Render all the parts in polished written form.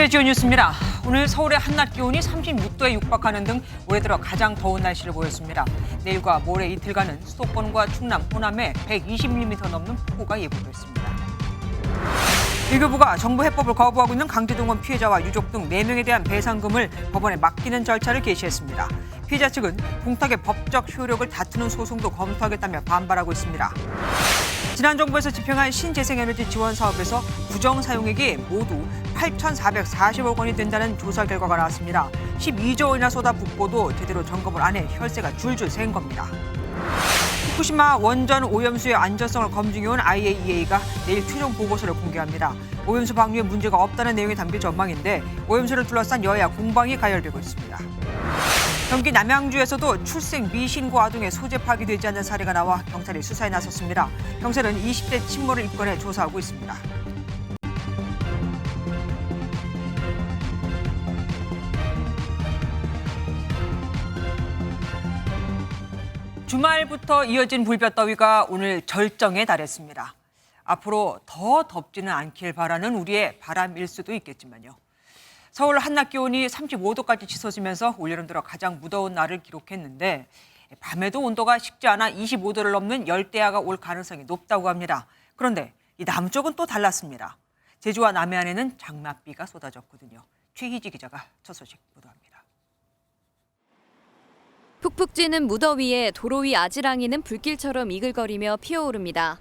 취재 지원 뉴스입니다. 오늘 서울의 한낮 기온이 36도에 육박하는 등 올해 들어 가장 더운 날씨를 보였습니다. 내일과 모레 이틀간은 수도권과 충남, 호남에 120mm 넘는 폭우가 예보됐습니다. 일교부가 정부 해법을 거부하고 있는 강제동원 피해자와 유족 등 4명에 대한 배상금을 법원에 맡기는 절차를 개시했습니다. 피해자 측은 공탁의 법적 효력을 다투는 소송도 검토하겠다며 반발하고 있습니다. 지난 정부에서 집행한 신재생에너지 지원 사업에서 부정 사용액이 모두 8,440억 원이 된다는 조사 결과가 나왔습니다. 12조 원이나 쏟아붓고도 제대로 점검을 안 해 혈세가 줄줄 샌 겁니다. 후쿠시마 원전 오염수의 안전성을 검증해온 IAEA가 내일 최종 보고서를 공개합니다. 오염수 방류에 문제가 없다는 내용이 담긴 전망인데 오염수를 둘러싼 여야 공방이 가열되고 있습니다. 경기 남양주에서도 출생 미신고 아동의 소재 파기되지 않는 사례가 나와 경찰이 수사에 나섰습니다. 경찰은 20대 친모를 입건해 조사하고 있습니다. 주말부터 이어진 불볕더위가 오늘 절정에 달했습니다. 앞으로 더 덥지는 않길 바라는 우리의 바람일 수도 있겠지만요. 서울 한낮 기온이 35도까지 치솟으면서 올여름 들어 가장 무더운 날을 기록했는데 밤에도 온도가 식지 않아 25도를 넘는 열대야가 올 가능성이 높다고 합니다. 그런데 이 남쪽은 또 달랐습니다. 제주와 남해안에는 장맛비가 쏟아졌거든요. 최희지 기자가 첫 소식 보도합니다. 푹푹 찌는 무더위에 도로 위 아지랑이는 불길처럼 이글거리며 피어오릅니다.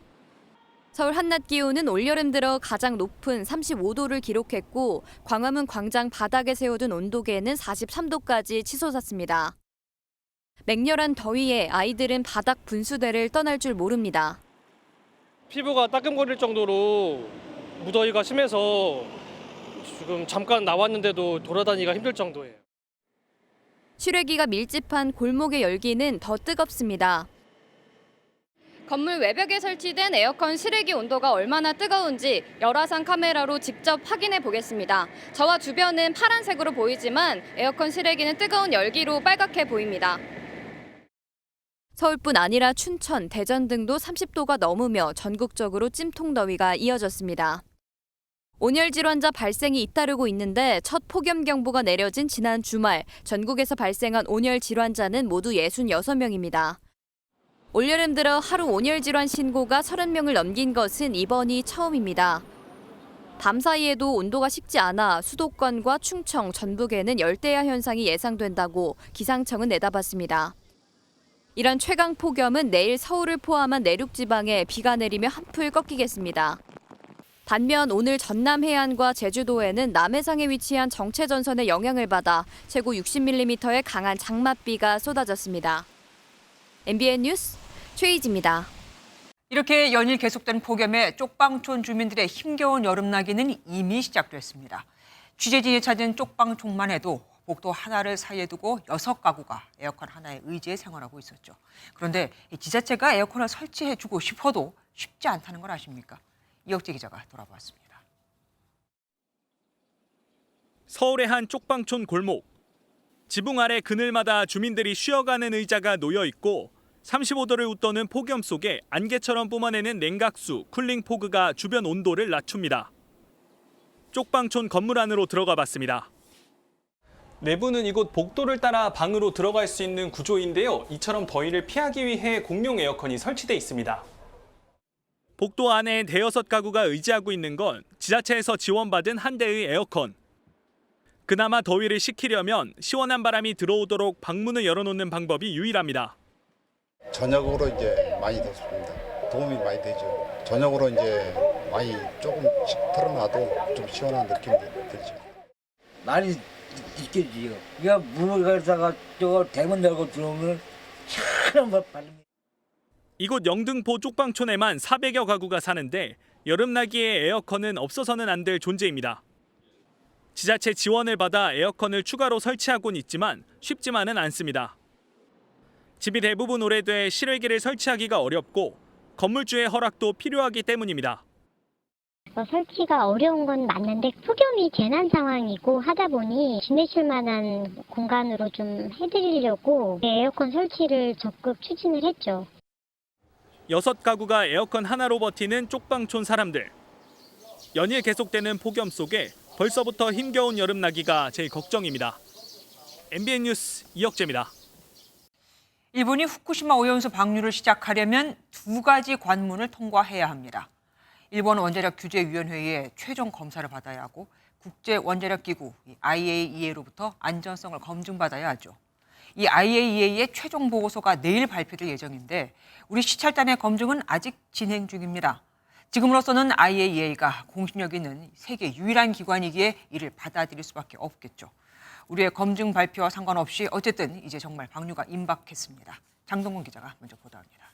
서울 한낮 기온은 올여름 들어 가장 높은 35도를 기록했고 광화문 광장 바닥에 세워둔 온도계는 43도까지 치솟았습니다. 맹렬한 더위에 아이들은 바닥 분수대를 떠날 줄 모릅니다. 피부가 따끔거릴 정도로 무더위가 심해서 지금 잠깐 나왔는데도 돌아다니기가 힘들 정도예요. 실외기가 밀집한 골목의 열기는 더 뜨겁습니다. 건물 외벽에 설치된 에어컨 실외기 온도가 얼마나 뜨거운지 열화상 카메라로 직접 확인해 보겠습니다. 저와 주변은 파란색으로 보이지만 에어컨 실외기는 뜨거운 열기로 빨갛게 보입니다. 서울뿐 아니라 춘천, 대전 등도 30도가 넘으며 전국적으로 찜통더위가 이어졌습니다. 온열 질환자 발생이 잇따르고 있는데 첫 폭염경보가 내려진 지난 주말 전국에서 발생한 온열 질환자는 모두 66명입니다. 올여름 들어 하루 온열 질환 신고가 30명을 넘긴 것은 이번이 처음입니다. 밤 사이에도 온도가 식지 않아 수도권과 충청, 전북에는 열대야 현상이 예상된다고 기상청은 내다봤습니다. 이런 최강 폭염은 내일 서울을 포함한 내륙 지방에 비가 내리며 한풀 꺾이겠습니다. 반면 오늘 전남 해안과 제주도에는 남해상에 위치한 정체전선의 영향을 받아 최고 60mm의 강한 장맛비가 쏟아졌습니다. MBN 뉴스 최희지입니다. 이렇게 연일 계속된 폭염에 쪽방촌 주민들의 힘겨운 여름나기는 이미 시작됐습니다. 취재진이 찾은 쪽방촌만 해도 복도 하나를 사이에 두고 6가구가 에어컨 하나에 의지해 생활하고 있었죠. 그런데 지자체가 에어컨을 설치해주고 싶어도 쉽지 않다는 걸 아십니까? 이혁재 기자가 돌아봤습니다. 서울의 한 쪽방촌 골목. 지붕 아래 그늘마다 주민들이 쉬어가는 의자가 놓여 있고 35도를 웃도는 폭염 속에 안개처럼 뿜어내는 냉각수, 쿨링포그가 주변 온도를 낮춥니다. 쪽방촌 건물 안으로 들어가 봤습니다. 내부는 이곳 복도를 따라 방으로 들어갈 수 있는 구조인데요. 이처럼 더위를 피하기 위해 공용 에어컨이 설치돼 있습니다. 복도 안에 대여섯 가구가 의지하고 있는 건 지자체에서 지원받은 한 대의 에어컨. 그나마 더위를 식히려면 시원한 바람이 들어오도록 방문을 열어놓는 방법이 유일합니다. 저녁으로 이제 많이 덥습니다. 도움이 많이 되죠. 저녁으로 이제 많이 조금씩 틀어놔도 좀 시원한 느낌이 들죠. 많이 있겠지. 이거 문을 가다가 저 대문 열고 들어오면 시원한 밥 발립니다. 이곳 영등포 쪽방촌에만 400여 가구가 사는데 여름나기에 에어컨은 없어서는 안 될 존재입니다. 지자체 지원을 받아 에어컨을 추가로 설치하곤 있지만 쉽지만은 않습니다. 집이 대부분 오래돼 실외기를 설치하기가 어렵고 건물주의 허락도 필요하기 때문입니다. 설치가 어려운 건 맞는데 폭염이 재난 상황이고 하다 보니 지내실 만한 공간으로 좀 해드리려고 에어컨 설치를 적극 추진을 했죠. 6가구가 에어컨 하나로 버티는 쪽방촌 사람들. 연일 계속되는 폭염 속에 벌써부터 힘겨운 여름나기가 제일 걱정입니다. MBN 뉴스 이혁재입니다. 일본이 후쿠시마 오염수 방류를 시작하려면 2가지 관문을 통과해야 합니다. 일본 원자력규제위원회의 최종 검사를 받아야 하고 국제원자력기구 IAEA로부터 안전성을 검증받아야 하죠. 이 IAEA의 최종 보고서가 내일 발표될 예정인데 우리 시찰단의 검증은 아직 진행 중입니다. 지금으로서는 IAEA가 공신력 있는 세계 유일한 기관이기에 이를 받아들일 수밖에 없겠죠. 우리의 검증 발표와 상관없이 어쨌든 이제 정말 방류가 임박했습니다. 장동건 기자가 먼저 보도합니다.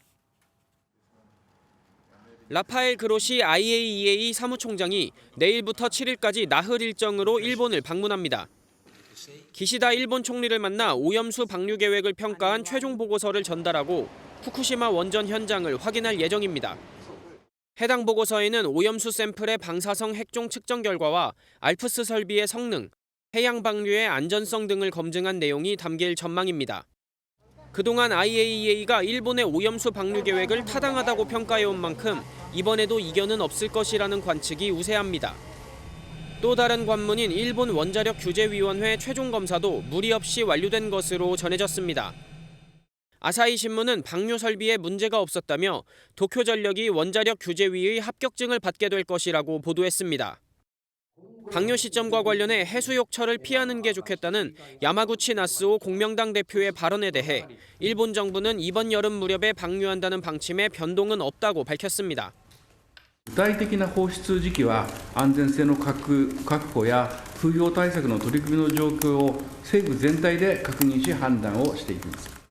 라파엘 그로시 IAEA 사무총장이 내일부터 7일까지 나흘 일정으로 일본을 방문합니다. 기시다 일본 총리를 만나 오염수 방류 계획을 평가한 최종 보고서를 전달하고 후쿠시마 원전 현장을 확인할 예정입니다. 해당 보고서에는 오염수 샘플의 방사성 핵종 측정 결과와 알프스 설비의 성능, 해양 방류의 안전성 등을 검증한 내용이 담길 전망입니다. 그동안 IAEA가 일본의 오염수 방류 계획을 타당하다고 평가해온 만큼 이번에도 이견은 없을 것이라는 관측이 우세합니다. 또 다른 관문인 일본 원자력규제위원회 최종 검사도 무리 없이 완료된 것으로 전해졌습니다. 아사히 신문은 방류 설비에 문제가 없었다며 도쿄전력이 원자력규제위의 합격증을 받게 될 것이라고 보도했습니다. 방류 시점과 관련해 해수욕철을 피하는 게 좋겠다는 야마구치 나스오 공명당 대표의 발언에 대해 일본 정부는 이번 여름 무렵에 방류한다는 방침에 변동은 없다고 밝혔습니다. 具体的な放出時期は安全性の確保や風評対策の取り組みの状況を政府全体で確認し判断をしていきます。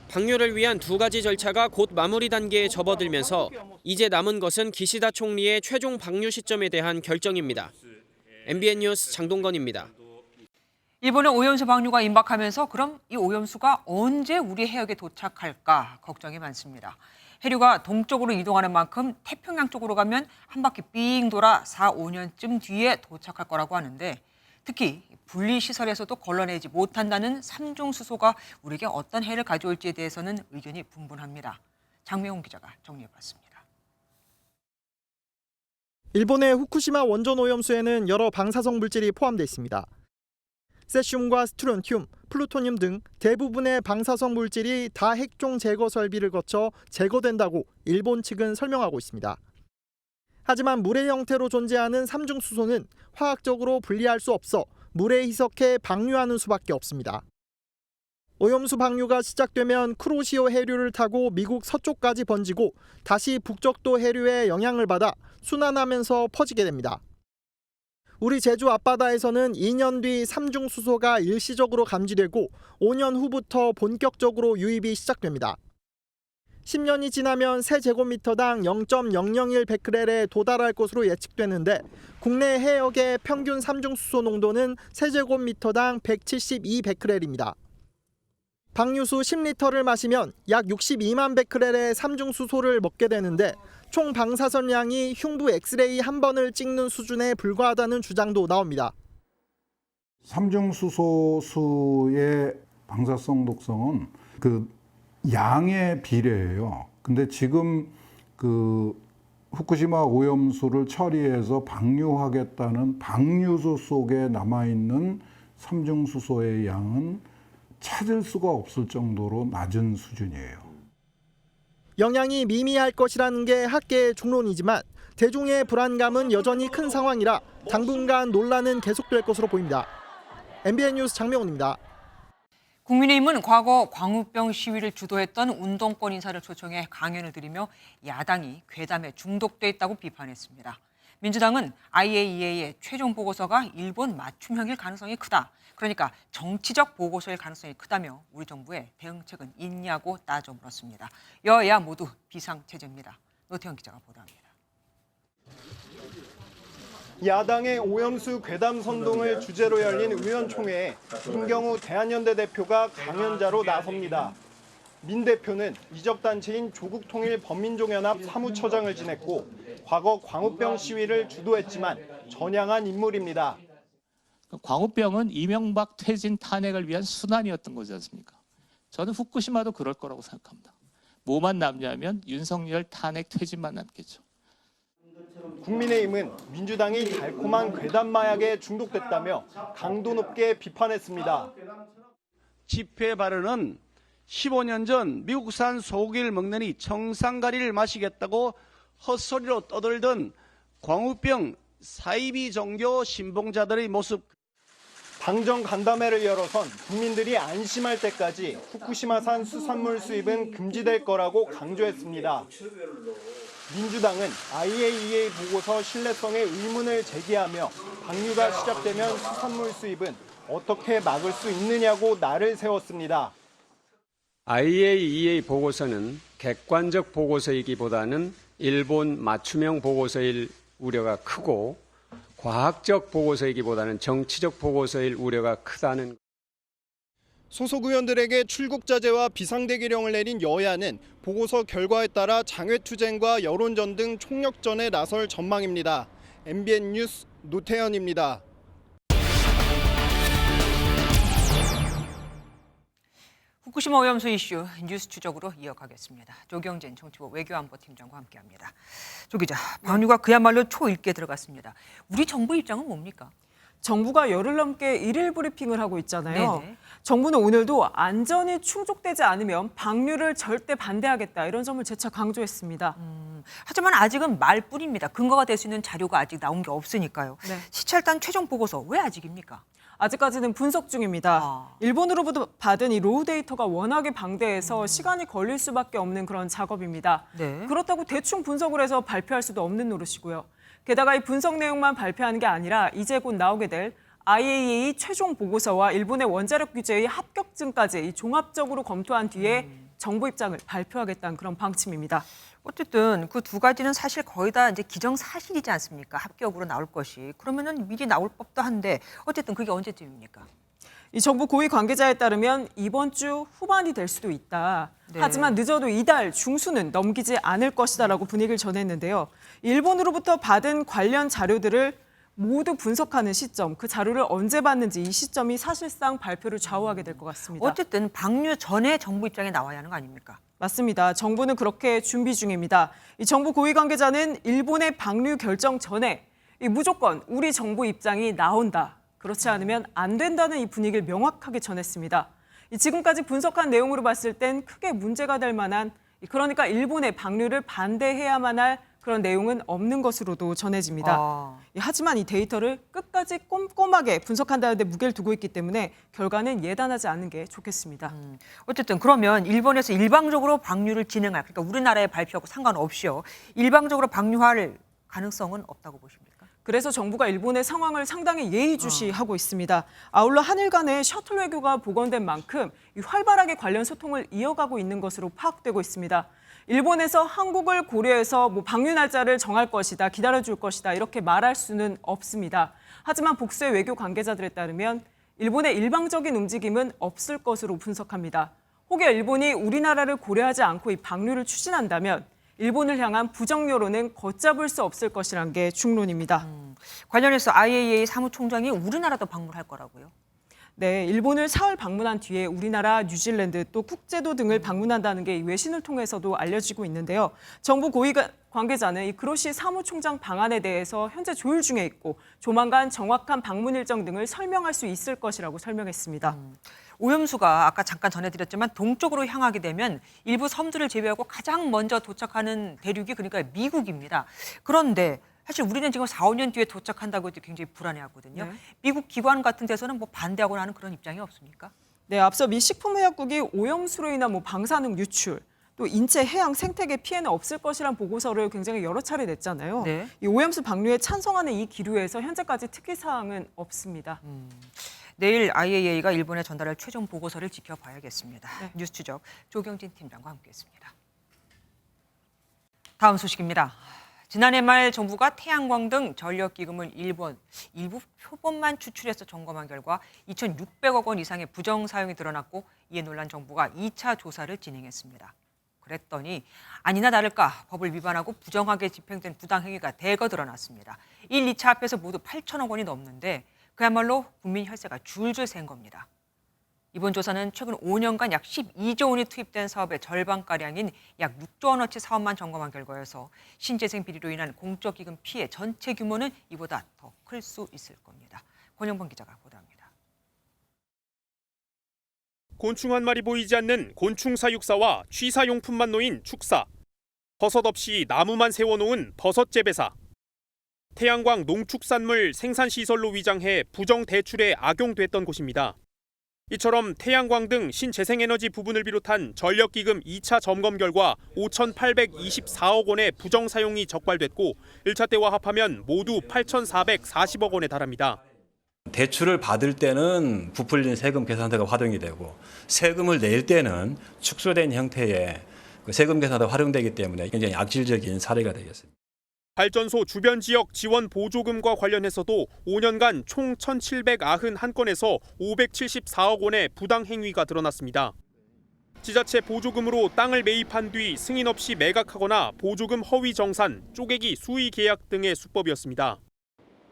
방류를 위한 2가지 절차가 곧 마무리 단계에 접어들면서 이제 남은 것은 기시다 총리의 최종 방류 시점에 대한 결정입니다. MBN 뉴스 장동건입니다. 일본의 오염수 방류가 임박하면서 그럼 이 오염수가 언제 우리 해역에 도착할까 걱정이 많습니다. 해류가 동쪽으로 이동하는 만큼 태평양 쪽으로 가면 한 바퀴 삥 돌아 4, 5년쯤 뒤에 도착할 거라고 하는데 특히 분리시설에서도 걸러내지 못한다는 삼중수소가 우리에게 어떤 해를 가져올지에 대해서는 의견이 분분합니다. 장명훈 기자가 정리해봤습니다. 일본의 후쿠시마 원전 오염수에는 여러 방사성 물질이 포함되어 있습니다. 세슘과 스트론튬, 플루토늄 등 대부분의 방사성 물질이 다 핵종 제거 설비를 거쳐 제거된다고 일본 측은 설명하고 있습니다. 하지만 물의 형태로 존재하는 삼중수소는 화학적으로 분리할 수 없어 물에 희석해 방류하는 수밖에 없습니다. 오염수 방류가 시작되면 쿠로시오 해류를 타고 미국 서쪽까지 번지고 다시 북적도 해류에 영향을 받아 순환하면서 퍼지게 됩니다. 우리 제주 앞바다에서는 2년 뒤 삼중수소가 일시적으로 감지되고 5년 후부터 본격적으로 유입이 시작됩니다. 10년이 지나면 세제곱미터당 0.001 베크렐에 도달할 것으로 예측되는데 국내 해역의 평균 삼중수소 농도는 세제곱미터당 172 베크렐입니다. 방류수 10리터를 마시면 약 62만 베크렐의 삼중수소를 먹게 되는데 총 방사선량이 흉부 엑스레이 한 번을 찍는 수준에 불과하다는 주장도 나옵니다. 삼중수소수의 방사성 독성은 그 양에 비례해요. 근데 지금 그 후쿠시마 오염수를 처리해서 방류하겠다는 방류수 속에 남아있는 삼중수소의 양은 찾을 수가 없을 정도로 낮은 수준이에요. 영향이 미미할 것이라는 게 학계의 중론이지만 대중의 불안감은 여전히 큰 상황이라 당분간 논란은 계속될 것으로 보입니다. MBN 뉴스 장명훈입니다. 국민의힘은 과거 광우병 시위를 주도했던 운동권 인사를 초청해 강연을 드리며 야당이 괴담에 중독돼 있다고 비판했습니다. 민주당은 IAEA의 최종 보고서가 일본 맞춤형일 가능성이 크다. 그러니까 정치적 보고서일 가능성이 크다며 우리 정부의 대응책은 있냐고 따져 물었습니다. 여야 모두 비상체제입니다. 노태현 기자가 보도합니다. 야당의 오염수 괴담 선동을 주제로 열린 의원총회에 김경우 대한연대 대표가 강연자로 나섭니다. 민 대표는 이적단체인 조국통일범민종연합 사무처장을 지냈고 과거 광우병 시위를 주도했지만 전향한 인물입니다. 광우병은 이명박 퇴진 탄핵을 위한 순환이었던 거지 않습니까? 저는 후쿠시마도 그럴 거라고 생각합니다. 뭐만 남냐면 윤석열 탄핵 퇴진만 남겠죠. 국민의힘은 민주당이 달콤한 괴담 마약에 중독됐다며 강도 높게 비판했습니다. 집회 발언은 15년 전 미국산 소고기를 먹느니 청산가리를 마시겠다고 헛소리로 떠들던 광우병 사이비 종교 신봉자들의 모습. 당정 간담회를 열어선 국민들이 안심할 때까지 후쿠시마산 수산물 수입은 금지될 거라고 강조했습니다. 민주당은 IAEA 보고서 신뢰성에 의문을 제기하며 방류가 시작되면 수산물 수입은 어떻게 막을 수 있느냐고 날을 세웠습니다. IAEA 보고서는 객관적 보고서이기보다는 일본 맞춤형 보고서일 우려가 크고 과학적 보고서이기보다는 정치적 보고서일 우려가 크다는. 소속 의원들에게 출국 자제와 비상대기령을 내린 여야는 보고서 결과에 따라 장외투쟁과 여론전 등 총력전에 나설 전망입니다. MBN 뉴스 노태현입니다. 후쿠시마 오염수 이슈 뉴스 추적으로 이어가겠습니다. 조경진 정치부 외교안보팀장과 함께합니다. 조 기자, 방류가 그야말로 초일기에 들어갔습니다. 우리 정부 입장은 뭡니까? 정부가 열흘 넘게 일일 브리핑을 하고 있잖아요. 네네. 정부는 오늘도 안전이 충족되지 않으면 방류를 절대 반대하겠다 이런 점을 재차 강조했습니다. 하지만 아직은 말뿐입니다. 근거가 될 수 있는 자료가 아직 나온 게 없으니까요. 네. 시찰단 최종 보고서 왜 아직입니까? 아직까지는 분석 중입니다. 일본으로부터 받은 이 로우 데이터가 워낙에 방대해서 시간이 걸릴 수밖에 없는 그런 작업입니다. 네. 그렇다고 대충 분석을 해서 발표할 수도 없는 노릇이고요. 게다가 이 분석 내용만 발표하는 게 아니라 이제 곧 나오게 될 IAEA 최종 보고서와 일본의 원자력 규제의 합격증까지 이 종합적으로 검토한 뒤에 정부 입장을 발표하겠다는 그런 방침입니다. 어쨌든 그 두 가지는 사실 거의 다 이제 기정사실이지 않습니까? 합격으로 나올 것이. 그러면은 미리 나올 법도 한데 어쨌든 그게 언제쯤입니까? 이 정부 고위 관계자에 따르면 이번 주 후반이 될 수도 있다. 네. 하지만 늦어도 이달 중순은 넘기지 않을 것이다라고 분위기를 전했는데요. 일본으로부터 받은 관련 자료들을 모두 분석하는 시점, 그 자료를 언제 받는지 이 시점이 사실상 발표를 좌우하게 될 것 같습니다. 어쨌든 방류 전에 정부 입장에 나와야 하는 거 아닙니까? 맞습니다. 정부는 그렇게 준비 중입니다. 이 정부 고위 관계자는 일본의 방류 결정 전에 이 무조건 우리 정부 입장이 나온다. 그렇지 않으면 안 된다는 이 분위기를 명확하게 전했습니다. 이 지금까지 분석한 내용으로 봤을 땐 크게 문제가 될 만한, 그러니까 일본의 방류를 반대해야만 할 그런 내용은 없는 것으로도 전해집니다. 하지만 이 데이터를 끝까지 꼼꼼하게 분석한다는 데 무게를 두고 있기 때문에 결과는 예단하지 않는 게 좋겠습니다. 어쨌든 그러면 일본에서 일방적으로 방류를 진행할, 그러니까 우리나라의 발표하고 상관없이요, 일방적으로 방류할 가능성은 없다고 보십니까? 그래서 정부가 일본의 상황을 상당히 예의주시하고 있습니다. 아울러 한일 간의 셔틀 외교가 복원된 만큼 활발하게 관련 소통을 이어가고 있는 것으로 파악되고 있습니다. 일본에서 한국을 고려해서 방류 날짜를 정할 것이다, 기다려줄 것이다 이렇게 말할 수는 없습니다. 하지만 복수의 외교 관계자들에 따르면 일본의 일방적인 움직임은 없을 것으로 분석합니다. 혹여 일본이 우리나라를 고려하지 않고 이 방류를 추진한다면 일본을 향한 부정 여론은 걷잡을 수 없을 것이란 게 중론입니다. 관련해서 IAEA 사무총장이 우리나라도 방문할 거라고요? 네, 일본을 4월 방문한 뒤에 우리나라, 뉴질랜드 또 국제도 등을 방문한다는 게 외신을 통해서도 알려지고 있는데요. 정부 고위 관계자는 이 그로시 사무총장 방안에 대해서 현재 조율 중에 있고 조만간 정확한 방문 일정 등을 설명할 수 있을 것이라고 설명했습니다. 오염수가 아까 잠깐 전해드렸지만 동쪽으로 향하게 되면 일부 섬들을 제외하고 가장 먼저 도착하는 대륙이 그러니까 미국입니다. 그런데 사실 우리는 지금 4, 5년 뒤에 도착한다고 해도 굉장히 불안해하거든요. 네. 미국 기관 같은 데서는 반대하거나 하는 그런 입장이 없습니까? 네, 앞서 미 식품의약국이 오염수로 인한 방사능 유출, 또 인체, 해양, 생태계 피해는 없을 것이란 보고서를 굉장히 여러 차례 냈잖아요. 네. 이 오염수 방류에 찬성하는 이 기류에서 현재까지 특이사항은 없습니다. 내일 IAEA가 일본에 전달할 최종 보고서를 지켜봐야겠습니다. 네. 뉴스 추적 조경진 팀장과 함께했습니다. 다음 소식입니다. 지난해 말 정부가 태양광 등 전력기금을 일부 표본만 추출해서 점검한 결과 2,600억 원 이상의 부정 사용이 드러났고 이에 놀란 정부가 2차 조사를 진행했습니다. 그랬더니 아니나 다를까 법을 위반하고 부정하게 집행된 부당행위가 대거 드러났습니다. 1, 2차 합해서 모두 8천억 원이 넘는데 그야말로 국민 혈세가 줄줄 샌 겁니다. 이번 조사는 최근 5년간 약 12조 원이 투입된 사업의 절반가량인 약 6조 원어치 사업만 점검한 결과여서 신재생 비리로 인한 공적기금 피해 전체 규모는 이보다 더 클 수 있을 겁니다. 권영범 기자가 보도합니다. 곤충 한 마리 보이지 않는 곤충 사육사와 취사용품만 놓인 축사, 버섯 없이 나무만 세워놓은 버섯 재배사, 태양광 농축산물 생산시설로 위장해 부정 대출에 악용됐던 곳입니다. 이처럼 태양광 등 신재생에너지 부분을 비롯한 전력기금 2차 점검 결과 5,824억 원의 부정 사용이 적발됐고 1차 때와 합하면 모두 8,440억 원에 달합니다. 대출을 받을 때는 부풀린 세금 계산서가 활용이 되고 세금을 낼 때는 축소된 형태의 세금 계산서가 활용되기 때문에 굉장히 악질적인 사례가 되겠습니다. 발전소 주변 지역 지원 보조금과 관련해서도 5년간 총 1,791건에서 574억 원의 부당 행위가 드러났습니다. 지자체 보조금으로 땅을 매입한 뒤 승인 없이 매각하거나 보조금 허위 정산, 쪼개기 수의 계약 등의 수법이었습니다.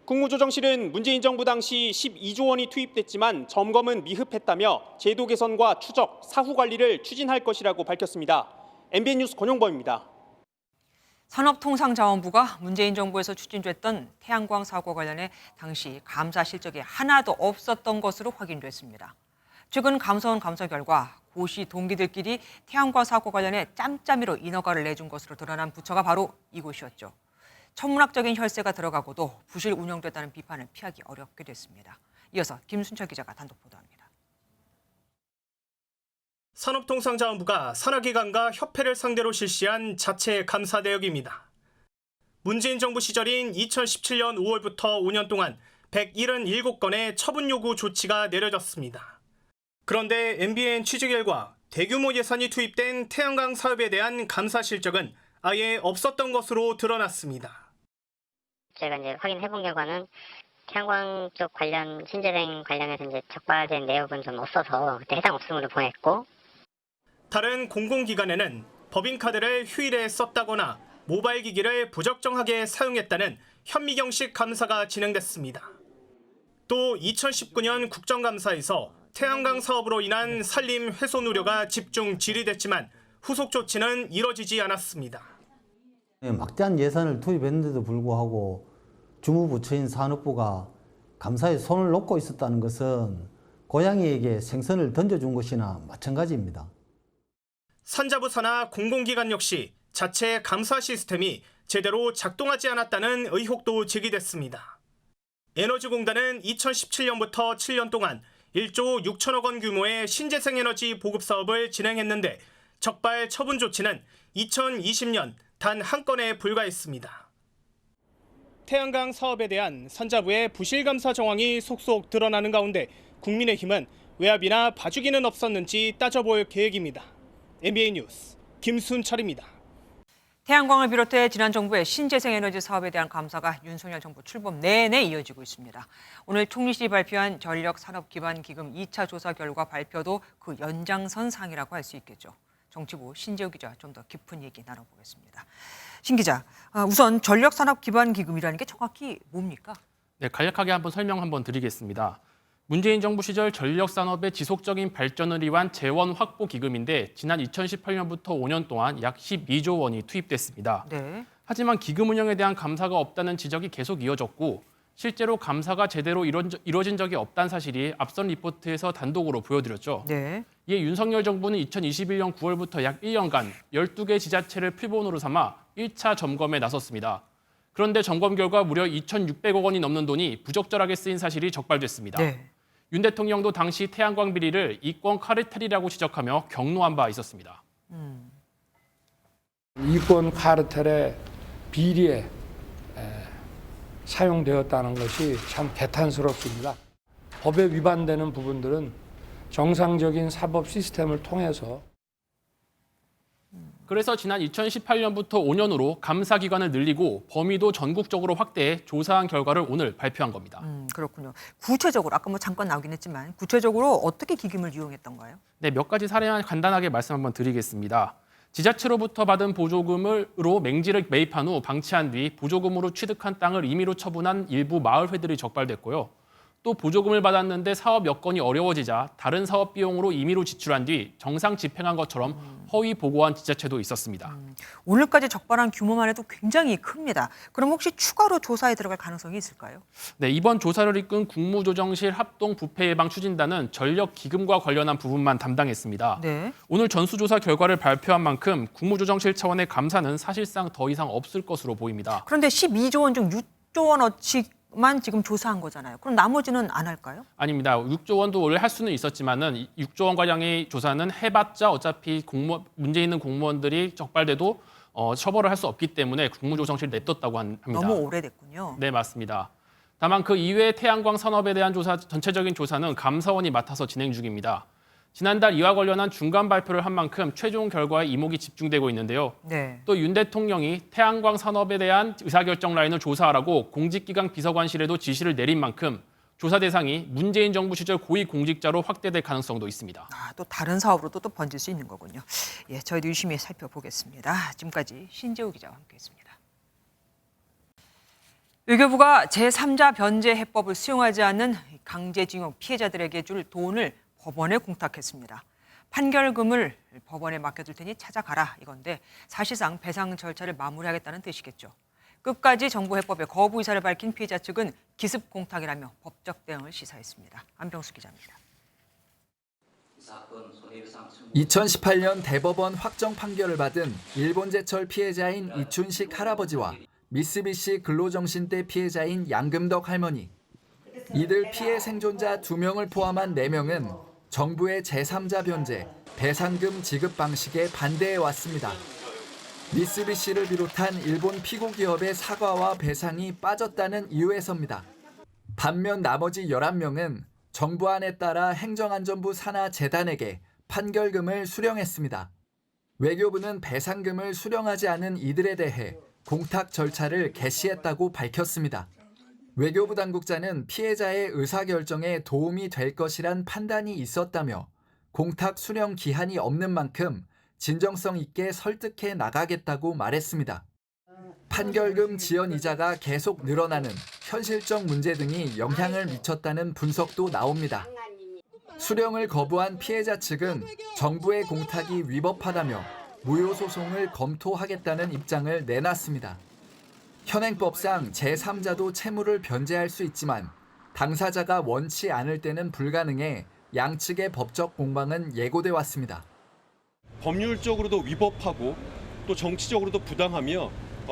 국무조정실은 문재인 정부 당시 12조 원이 투입됐지만 점검은 미흡했다며 제도 개선과 추적, 사후 관리를 추진할 것이라고 밝혔습니다. MBN 뉴스 권용범입니다. 산업통상자원부가 문재인 정부에서 추진됐던 태양광 사고 관련해 당시 감사 실적이 하나도 없었던 것으로 확인됐습니다. 최근 감사원 감사 결과 고시 동기들끼리 태양광 사고 관련해 짬짬이로 인허가를 내준 것으로 드러난 부처가 바로 이곳이었죠. 천문학적인 혈세가 들어가고도 부실 운영됐다는 비판을 피하기 어렵게 됐습니다. 이어서 김순철 기자가 단독 보도합니다. 산업통상자원부가 산하기관과 협회를 상대로 실시한 자체 감사 내역입니다. 문재인 정부 시절인 2017년 5월부터 5년 동안 177건의 처분 요구 조치가 내려졌습니다. 그런데 MBN 취재 결과 대규모 예산이 투입된 태양광 사업에 대한 감사 실적은 아예 없었던 것으로 드러났습니다. 제가 이제 확인해본 결과는 태양광 쪽 관련 신재생 관련해서 이제 적발된 내역은 좀 없어서 그때 해당 없음으로 보냈고, 다른 공공기관에는 법인카드를 휴일에 썼다거나 모바일 기기를 부적정하게 사용했다는 현미경식 감사가 진행됐습니다. 또 2019년 국정감사에서 태양광 사업으로 인한 산림 훼손 우려가 집중 질의됐지만 후속 조치는 이뤄지지 않았습니다. 막대한 예산을 투입했는데도 불구하고 주무부처인 산업부가 감사에 손을 놓고 있었다는 것은 고양이에게 생선을 던져준 것이나 마찬가지입니다. 산자부 산하 공공기관 역시 자체 감사 시스템이 제대로 작동하지 않았다는 의혹도 제기됐습니다. 에너지공단은 2017년부터 7년 동안 1조 6천억 원 규모의 신재생에너지 보급 사업을 진행했는데 적발 처분 조치는 2020년 단 한 건에 불과했습니다. 태양광 사업에 대한 산자부의 부실 감사 정황이 속속 드러나는 가운데 국민의힘은 외압이나 봐주기는 없었는지 따져볼 계획입니다. MBN 뉴스 김순철입니다. 태양광을 비롯해 지난 정부의 신재생에너지 사업에 대한 감사가 윤석열 정부 출범 내내 이어지고 있습니다. 오늘 총리실이 발표한 전력산업기반기금 2차 조사 결과 발표도 그 연장선상이라고 할 수 있겠죠. 정치부 신재우 기자 좀 더 깊은 얘기 나눠보겠습니다. 신 기자, 우선 전력산업기반기금이라는 게 정확히 뭡니까? 네, 간략하게 설명 드리겠습니다. 문재인 정부 시절 전력산업의 지속적인 발전을 위한 재원 확보 기금인데 지난 2018년부터 5년 동안 약 12조 원이 투입됐습니다. 네. 하지만 기금 운영에 대한 감사가 없다는 지적이 계속 이어졌고 실제로 감사가 제대로 이뤄진 적이 없다는 사실이 앞선 리포트에서 단독으로 보여드렸죠. 네. 이에 윤석열 정부는 2021년 9월부터 약 1년간 12개 지자체를 표본으로 삼아 1차 점검에 나섰습니다. 그런데 점검 결과 무려 2,600억 원이 넘는 돈이 부적절하게 쓰인 사실이 적발됐습니다. 네. 윤 대통령도 당시 태양광 비리를 이권 카르텔이라고 지적하며 경로한 바 있었습니다. 이권 카르텔의 비리에 사용되었다는 것이 참 개탄스럽습니다. 법에 위반되는 부분들은 정상적인 사법 시스템을 통해서 그래서 지난 2018년부터 5년으로 감사 기관을 늘리고 범위도 전국적으로 확대해 조사한 결과를 오늘 발표한 겁니다. 그렇군요. 구체적으로 아까 잠깐 나오긴 했지만 구체적으로 어떻게 기금을 이용했던가요? 네, 몇 가지 사례만 간단하게 말씀 드리겠습니다. 지자체로부터 받은 보조금으로 맹지를 매입한 후 방치한 뒤 보조금으로 취득한 땅을 임의로 처분한 일부 마을회들이 적발됐고요. 또 보조금을 받았는데 사업 여건이 어려워지자 다른 사업 비용으로 임의로 지출한 뒤 정상 집행한 것처럼 허위 보고한 지자체도 있었습니다. 오늘까지 적발한 규모만 해도 굉장히 큽니다. 그럼 혹시 추가로 조사에 들어갈 가능성이 있을까요? 네, 이번 조사를 이끈 국무조정실 합동부패예방 추진단은 전력기금과 관련한 부분만 담당했습니다. 네. 오늘 전수조사 결과를 발표한 만큼 국무조정실 차원의 감사는 사실상 더 이상 없을 것으로 보입니다. 그런데 12조 원 중 6조 원어치만 지금 조사한 거잖아요. 그럼 나머지는 안 할까요? 아닙니다. 6조 원도 원래 할 수는 있었지만은 6조 원가량의 조사는 해봤자 어차피 문제 있는 공무원들이 적발돼도 처벌을 할 수 없기 때문에 국무조정실 냅뒀다고 합니다. 너무 오래됐군요. 네, 맞습니다. 다만 그 이외의 태양광 산업에 대한 전체적인 조사는 감사원이 맡아서 진행 중입니다. 지난달 이와 관련한 중간 발표를 한 만큼 최종 결과에 이목이 집중되고 있는데요. 네. 또 윤 대통령이 태양광 산업에 대한 의사결정 라인을 조사하라고 공직기강 비서관실에도 지시를 내린 만큼 조사 대상이 문재인 정부 시절 고위공직자로 확대될 가능성도 있습니다. 또 다른 사업으로도 또 번질 수 있는 거군요. 예, 저희도 유심히 살펴보겠습니다. 지금까지 신재우 기자와 함께했습니다. 외교부가 제3자 변제 해법을 수용하지 않는 강제징용 피해자들에게 줄 돈을 법원에 공탁했습니다. 판결금을 법원에 맡겨둘 테니 찾아가라 이건데 사실상 배상 절차를 마무리하겠다는 뜻이겠죠. 끝까지 정부 해법에 거부 의사를 밝힌 피해자 측은 기습 공탁이라며 법적 대응을 시사했습니다. 안병수 기자입니다. 2018년 대법원 확정 판결을 받은 일본제철 피해자인 이춘식 할아버지와 미쓰비시 근로정신대 피해자인 양금덕 할머니. 이들 피해 생존자 2명을 포함한 4명은 정부의 제3자 변제, 배상금 지급 방식에 반대해 왔습니다. 미쓰비시를 비롯한 일본 피고 기업의 사과와 배상이 빠졌다는 이유에서입니다. 반면 나머지 11명은 정부안에 따라 행정안전부 산하 재단에게 판결금을 수령했습니다. 외교부는 배상금을 수령하지 않은 이들에 대해 공탁 절차를 개시했다고 밝혔습니다. 외교부 당국자는 피해자의 의사결정에 도움이 될 것이란 판단이 있었다며 공탁 수령 기한이 없는 만큼 진정성 있게 설득해 나가겠다고 말했습니다. 판결금 지연 이자가 계속 늘어나는 현실적 문제 등이 영향을 미쳤다는 분석도 나옵니다. 수령을 거부한 피해자 측은 정부의 공탁이 위법하다며 무효 소송을 검토하겠다는 입장을 내놨습니다. 현행법상 제3자도 채무를 변제할 수 있지만 당사자가 원치 않을 때는 불가능해 양측의 법적 공방은 예고돼 왔습니다. 법률적으로도 위법하고 또 정치적으로도 부당하며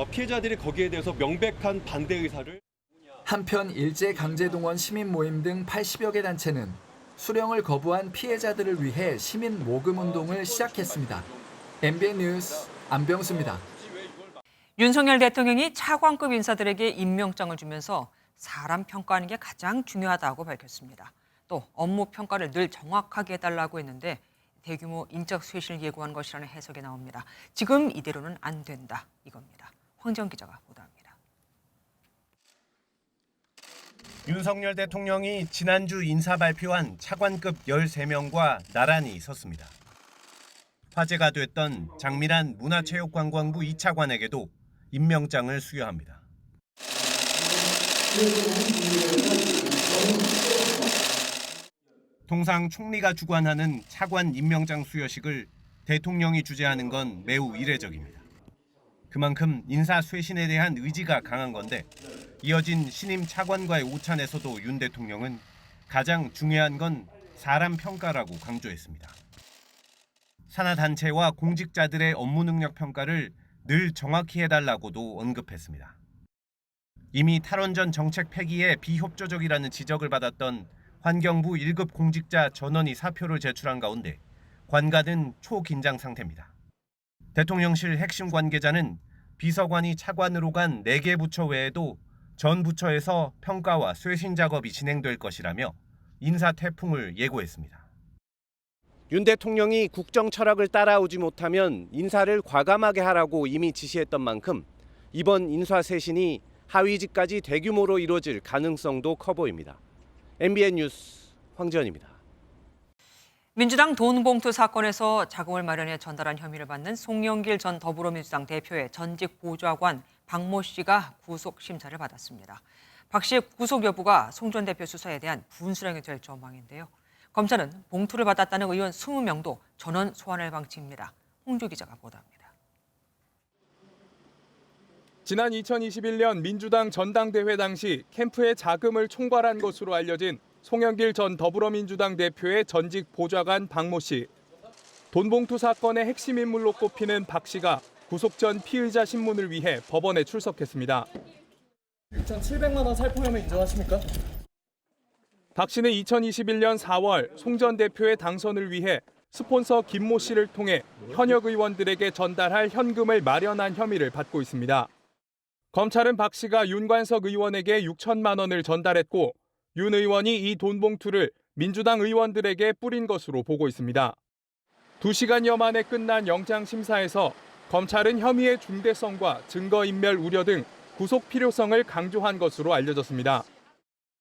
피해자들이 거기에 대해서 명백한 반대 의사를. 한편 일제강제동원 시민모임 등 80여 개 단체는 수령을 거부한 피해자들을 위해 시민 모금 운동을 시작했습니다. MBN 뉴스 안병수입니다. 윤석열 대통령이 차관급 인사들에게 임명장을 주면서 사람 평가하는 게 가장 중요하다고 밝혔습니다. 또 업무 평가를 늘 정확하게 해달라고 했는데 대규모 인적 쇄신을 예고한 것이라는 해석이 나옵니다. 지금 이대로는 안 된다 이겁니다. 황정 기자가 보도합니다. 윤석열 대통령이 지난주 인사 발표한 차관급 13명과 나란히 섰습니다. 화제가 됐던 장미란 문화체육관광부 2차관에게도 임명장을 수여합니다. 통상 총리가 주관하는 차관 임명장 수여식을 대통령이 주재하는 건 매우 이례적입니다. 그만큼 인사 쇄신에 대한 의지가 강한 건데 이어진 신임 차관과의 오찬에서도 윤 대통령은 가장 중요한 건 사람 평가라고 강조했습니다. 산하 단체와 공직자들의 업무 능력 평가를 늘 정확히 해달라고도 언급했습니다. 이미 탈원전 정책 폐기에 비협조적이라는 지적을 받았던 환경부 1급 공직자 전원이 사표를 제출한 가운데 관가는 초긴장 상태입니다. 대통령실 핵심 관계자는 비서관이 차관으로 간 4개 부처 외에도 전 부처에서 평가와 쇄신 작업이 진행될 것이라며 인사 태풍을 예고했습니다. 윤 대통령이 국정 철학을 따라오지 못하면 인사를 과감하게 하라고 이미 지시했던 만큼 이번 인사 쇄신이 하위직까지 대규모로 이루어질 가능성도 커 보입니다. MBN 뉴스 황지연입니다. 민주당 돈봉투 사건에서 자금을 마련해 전달한 혐의를 받는 송영길 전 더불어민주당 대표의 전직 보좌관 박모 씨가 구속 심사를 받았습니다. 박 씨의 구속 여부가 송 전 대표 수사에 대한 분수령이 될 전망인데요. 검찰은 봉투를 받았다는 의원 20명도 전원 소환할 방침입니다. 홍주 기자가 보도합니다. 지난 2021년 민주당 전당대회 당시 캠프에 자금을 총괄한 것으로 알려진 송영길 전 더불어민주당 대표의 전직 보좌관 박모 씨. 돈봉투 사건의 핵심 인물로 꼽히는 박 씨가 구속 전 피의자 신문을 위해 법원에 출석했습니다. 2,700만 원 살포 혐의 인정하십니까? 박 씨는 2021년 4월 송 전 대표의 당선을 위해 스폰서 김모 씨를 통해 현역 의원들에게 전달할 현금을 마련한 혐의를 받고 있습니다. 검찰은 박 씨가 윤관석 의원에게 6천만 원을 전달했고 윤 의원이 이 돈봉투를 민주당 의원들에게 뿌린 것으로 보고 있습니다. 2시간여 만에 끝난 영장심사에서 검찰은 혐의의 중대성과 증거인멸 우려 등 구속 필요성을 강조한 것으로 알려졌습니다.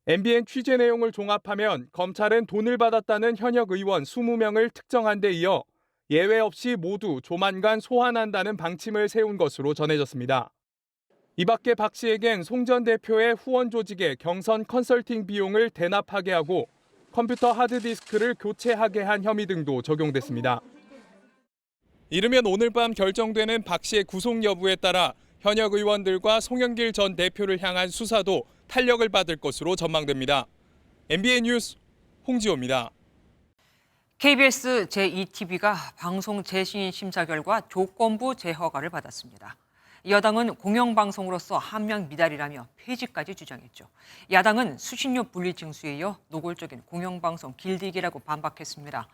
MBN 취재 내용을 종합하면 검찰은 돈을 받았다는 현역 의원 20명을 특정한 데 이어 예외 없이 모두 조만간 소환한다는 방침을 세운 것으로 전해졌습니다. 이 밖에 박 씨에겐 송 전 대표의 후원 조직의 경선 컨설팅 비용을 대납하게 하고 컴퓨터 하드디스크를 교체하게 한 혐의 등도 적용됐습니다. 이르면 오늘 밤 결정되는 박 씨의 구속 여부에 따라 현역 의원들과 송영길 전 대표를 향한 수사도 탄력을 받을 것으로 전망됩니다. MBN 뉴스 홍지호입니다. KBS 제2TV가 방송 재신 심사 결과 조건부 재허가를 받았습니다. 여당은 공영방송으로서 함량 미달이라며 폐지까지 주장했죠. 야당은 수신료 분리 징수에 이어 노골적인 공영방송 길들이기라고 반박했습니다.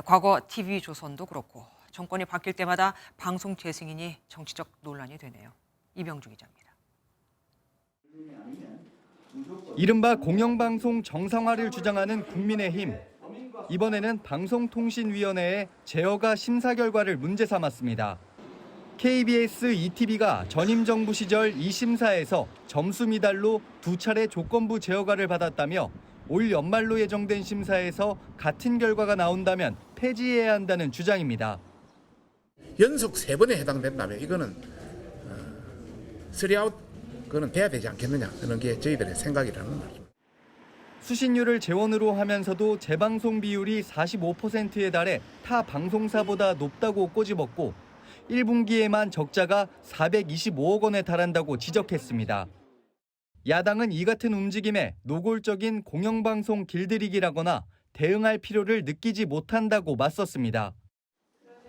과거 TV조선도 그렇고 정권이 바뀔 때마다 방송 재승인이 정치적 논란이 되네요. 이병주 기자입니다. 이른바 공영방송 정상화를 주장하는 국민의힘. 이번에는 방송통신위원회의 재허가 심사 결과를 문제 삼았습니다. KBS ETV가 전임 정부 시절 이 심사에서 점수 미달로 2차례 조건부 재허가를 받았다며 올 연말로 예정된 심사에서 같은 결과가 나온다면 폐지해야 한다는 주장입니다. 연속 3번에 해당된다면 이거는 3아웃 그거는 돼야 되지 않겠느냐 그런 게 저희들의 생각이라는 말입니다. 수신료를 재원으로 하면서도 재방송 비율이 45%에 달해 타 방송사보다 높다고 꼬집었고 1분기에만 적자가 425억 원에 달한다고 지적했습니다. 야당은 이 같은 움직임에 노골적인 공영방송 길들이기라거나 대응할 필요를 느끼지 못한다고 맞섰습니다.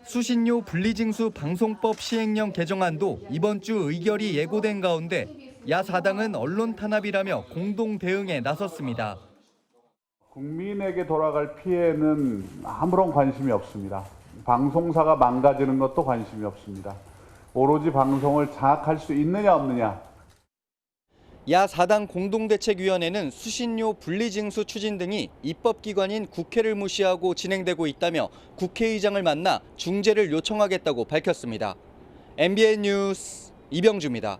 수신료 분리징수 방송법 시행령 개정안도 이번 주 의결이 예고된 가운데 야4당은 언론 탄압이라며 공동 대응에 나섰습니다. 국민에게 돌아갈 피해는 아무런 관심이 없습니다. 방송사가 망가지는 것도 관심이 없습니다. 오로지 방송을 장악할 수 있느냐 없느냐. 야4당 공동대책위원회는 수신료 분리징수 추진 등이 입법기관인 국회를 무시하고 진행되고 있다며 국회의장을 만나 중재를 요청하겠다고 밝혔습니다. MBN 뉴스 이병주입니다.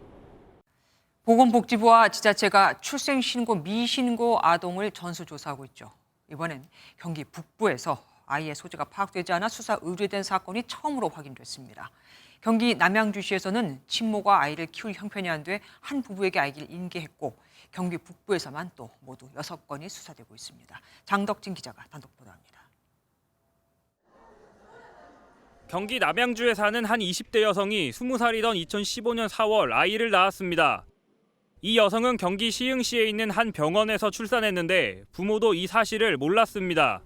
보건복지부와 지자체가 출생신고 미신고 아동을 전수조사하고 있죠. 이번엔 경기 북부에서 아이의 소재가 파악되지 않아 수사 의뢰된 사건이 처음으로 확인됐습니다. 경기 남양주시에서는 친모가 아이를 키울 형편이 안 돼 한 부부에게 아이를 인계했고 경기 북부에서만 또 모두 6건이 수사되고 있습니다. 장덕진 기자가 단독 보도합니다. 경기 남양주에 사는 한 20대 여성이 20살이던 2015년 4월 아이를 낳았습니다. 이 여성은 경기 시흥시에 있는 한 병원에서 출산했는데 부모도 이 사실을 몰랐습니다.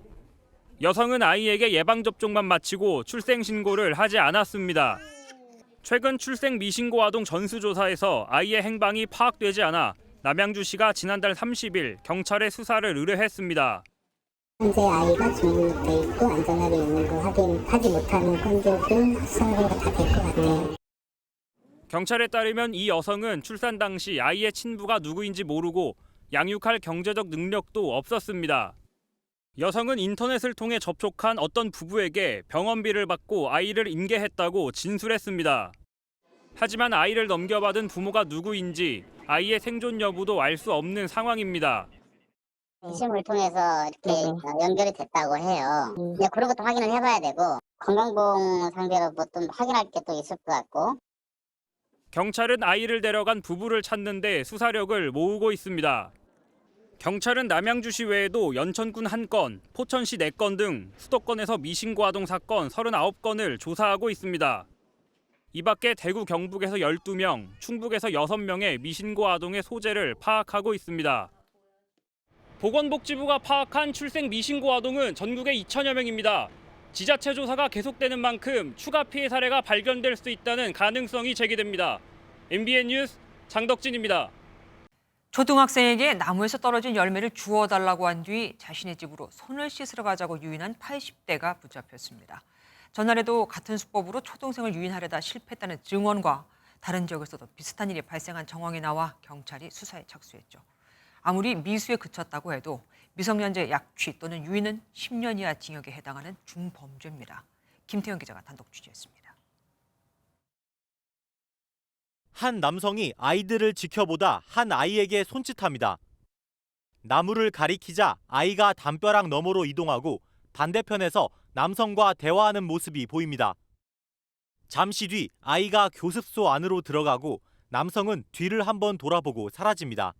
여성은 아이에게 예방접종만 마치고 출생신고를 하지 않았습니다. 최근 출생 미신고 아동 전수조사에서 아이의 행방이 파악되지 않아 남양주시가 지난달 30일 경찰에 수사를 의뢰했습니다. 현재 아이가 중국돼 있고 안전하게 있는 걸 확인하지 못하는 건조도 수사가 다 될 것 같아요. 경찰에 따르면 이 여성은 출산 당시 아이의 친부가 누구인지 모르고 양육할 경제적 능력도 없었습니다. 여성은 인터넷을 통해 접촉한 어떤 부부에게 병원비를 받고 아이를 인계했다고 진술했습니다. 하지만 아이를 넘겨받은 부모가 누구인지 아이의 생존 여부도 알 수 없는 상황입니다. 이심을 통해서 이렇게 연결이 됐다고 해요. 근데 그런 것도 확인을 해봐야 되고 건강보험 상대로 뭐 좀 확인할 게 또 있을 것 같고. 경찰은 아이를 데려간 부부를 찾는 데 수사력을 모으고 있습니다. 경찰은 남양주시 외에도 연천군 1건, 포천시 4건 등 수도권에서 미신고 아동 사건 39건을 조사하고 있습니다. 이 밖에 대구 경북에서 12명, 충북에서 6명의 미신고 아동의 소재를 파악하고 있습니다. 보건복지부가 파악한 출생 미신고 아동은 전국에 2천여 명입니다. 지자체 조사가 계속되는 만큼 추가 피해 사례가 발견될 수 있다는 가능성이 제기됩니다. MBN 뉴스 장덕진입니다. 초등학생에게 나무에서 떨어진 열매를 주워달라고 한 뒤 자신의 집으로 손을 씻으러 가자고 유인한 80대가 붙잡혔습니다. 전날에도 같은 수법으로 초등생을 유인하려다 실패했다는 증언과 다른 지역에서도 비슷한 일이 발생한 정황이 나와 경찰이 수사에 착수했죠. 아무리 미수에 그쳤다고 해도 미성년자 약취 또는 유인은 10년 이하 징역에 해당하는 중범죄입니다. 김태현 기자가 단독 취재했습니다. 한 남성이 아이들을 지켜보다 한 아이에게 손짓합니다. 나무를 가리키자 아이가 담벼락 너머로 이동하고 반대편에서 남성과 대화하는 모습이 보입니다. 잠시 뒤 아이가 교습소 안으로 들어가고 남성은 뒤를 한번 돌아보고 사라집니다.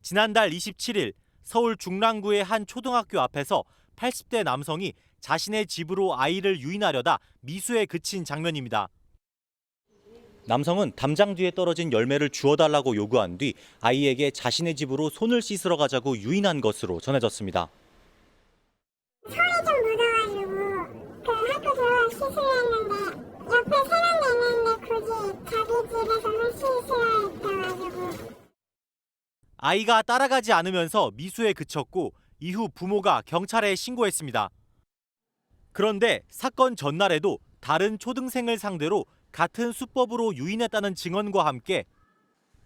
지난달 27일 서울 중랑구의 한 초등학교 앞에서 80대 남성이 자신의 집으로 아이를 유인하려다 미수에 그친 장면입니다. 남성은 담장 뒤에 떨어진 열매를 주워달라고 요구한 뒤 아이에게 자신의 집으로 손을 씻으러 가자고 유인한 것으로 전해졌습니다. 손이 좀 묻어가지고 그 학교 들어가 씻으려 했는데 옆에 사람이 있는데 굳이 자기 집에서 손 씻으려 했다가지고 아이가 따라가지 않으면서 미수에 그쳤고 이후 부모가 경찰에 신고했습니다. 그런데 사건 전날에도 다른 초등생을 상대로 같은 수법으로 유인했다는 증언과 함께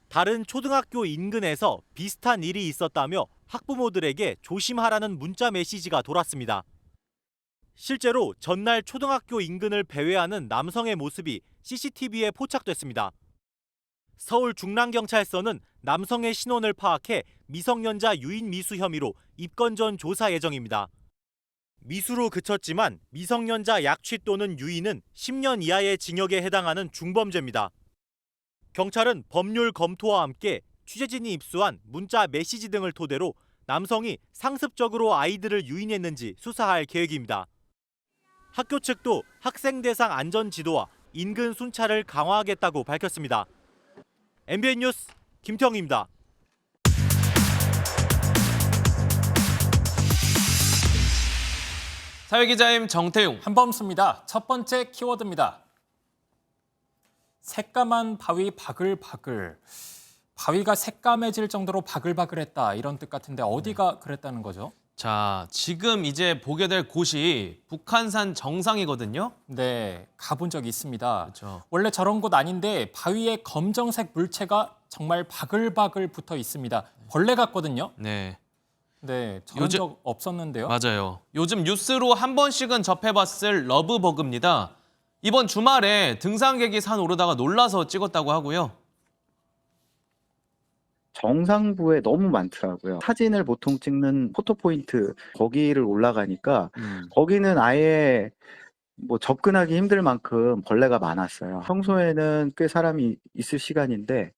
다른 초등학교 인근에서 비슷한 일이 있었다며 학부모들에게 조심하라는 문자 메시지가 돌았습니다. 실제로 전날 초등학교 인근을 배회하는 남성의 모습이 CCTV에 포착됐습니다. 서울 중랑경찰서는 남성의 신원을 파악해 미성년자 유인 미수 혐의로 입건 전 조사 예정입니다. 미수로 그쳤지만 미성년자 약취 또는 유인은 10년 이하의 징역에 해당하는 중범죄입니다. 경찰은 법률 검토와 함께 취재진이 입수한 문자 메시지 등을 토대로 남성이 상습적으로 아이들을 유인했는지 수사할 계획입니다. 학교 측도 학생 대상 안전 지도와 인근 순찰을 강화하겠다고 밝혔습니다. MBN 뉴스 김태형입니다. 사회기자임 정태용. 한범수입니다. 첫 번째 키워드입니다. 새까만 바위 바글바글. 바위가 새까매질 정도로 바글바글했다 이런 뜻 같은데 어디가 그랬다는 거죠? 자, 지금 이제 보게 될 곳이 북한산 정상이거든요. 네, 가본 적이 있습니다. 그렇죠. 원래 저런 곳 아닌데 바위에 검정색 물체가 정말 바글바글 붙어 있습니다. 벌레 같거든요. 네. 네, 저런 적 없었는데요. 맞아요. 요즘 뉴스로 한 번씩은 접해봤을 러브버그입니다. 이번 주말에 등산객이 산 오르다가 놀라서 찍었다고 하고요. 정상부에 너무 많더라고요. 사진을 보통 찍는 포토포인트 거기를 올라가니까 거기는 아예 뭐 접근하기 힘들 만큼 벌레가 많았어요. 평소에는 꽤 사람이 있을 시간인데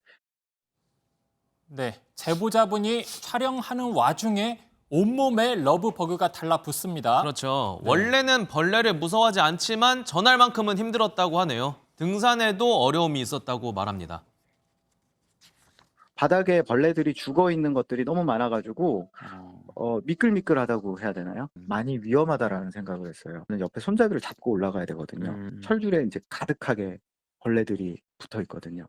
네, 제보자분이 촬영하는 와중에 온몸에 러브버그가 달라붙습니다. 그렇죠. 원래는 벌레를 무서워하지 않지만 전날만큼은 힘들었다고 하네요. 등산에도 어려움이 있었다고 말합니다. 바닥에 벌레들이 죽어 있는 것들이 너무 많아가지고 미끌미끌하다고 해야 되나요? 많이 위험하다라는 생각을 했어요. 옆에 손잡이를 잡고 올라가야 되거든요. 철줄에 이제 가득하게 벌레들이 붙어 있거든요.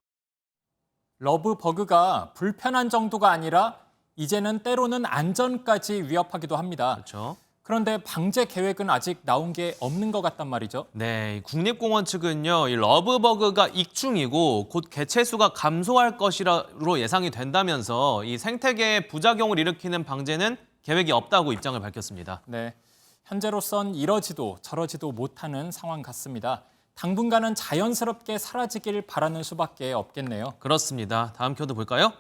러브버그가 불편한 정도가 아니라 이제는 때로는 안전까지 위협하기도 합니다. 그렇죠. 그런데 방제 계획은 아직 나온 게 없는 것 같단 말이죠. 네, 국립공원 측은요, 이 러브버그가 익충이고 곧 개체수가 감소할 것이라로 예상이 된다면서 이 생태계에 부작용을 일으키는 방제는 계획이 없다고 입장을 밝혔습니다. 네, 현재로선 이러지도 저러지도 못하는 상황 같습니다. 당분간은 자연스럽게 사라지길 바라는 수밖에 없겠네요. 그렇습니다. 다음 켜도 볼까요?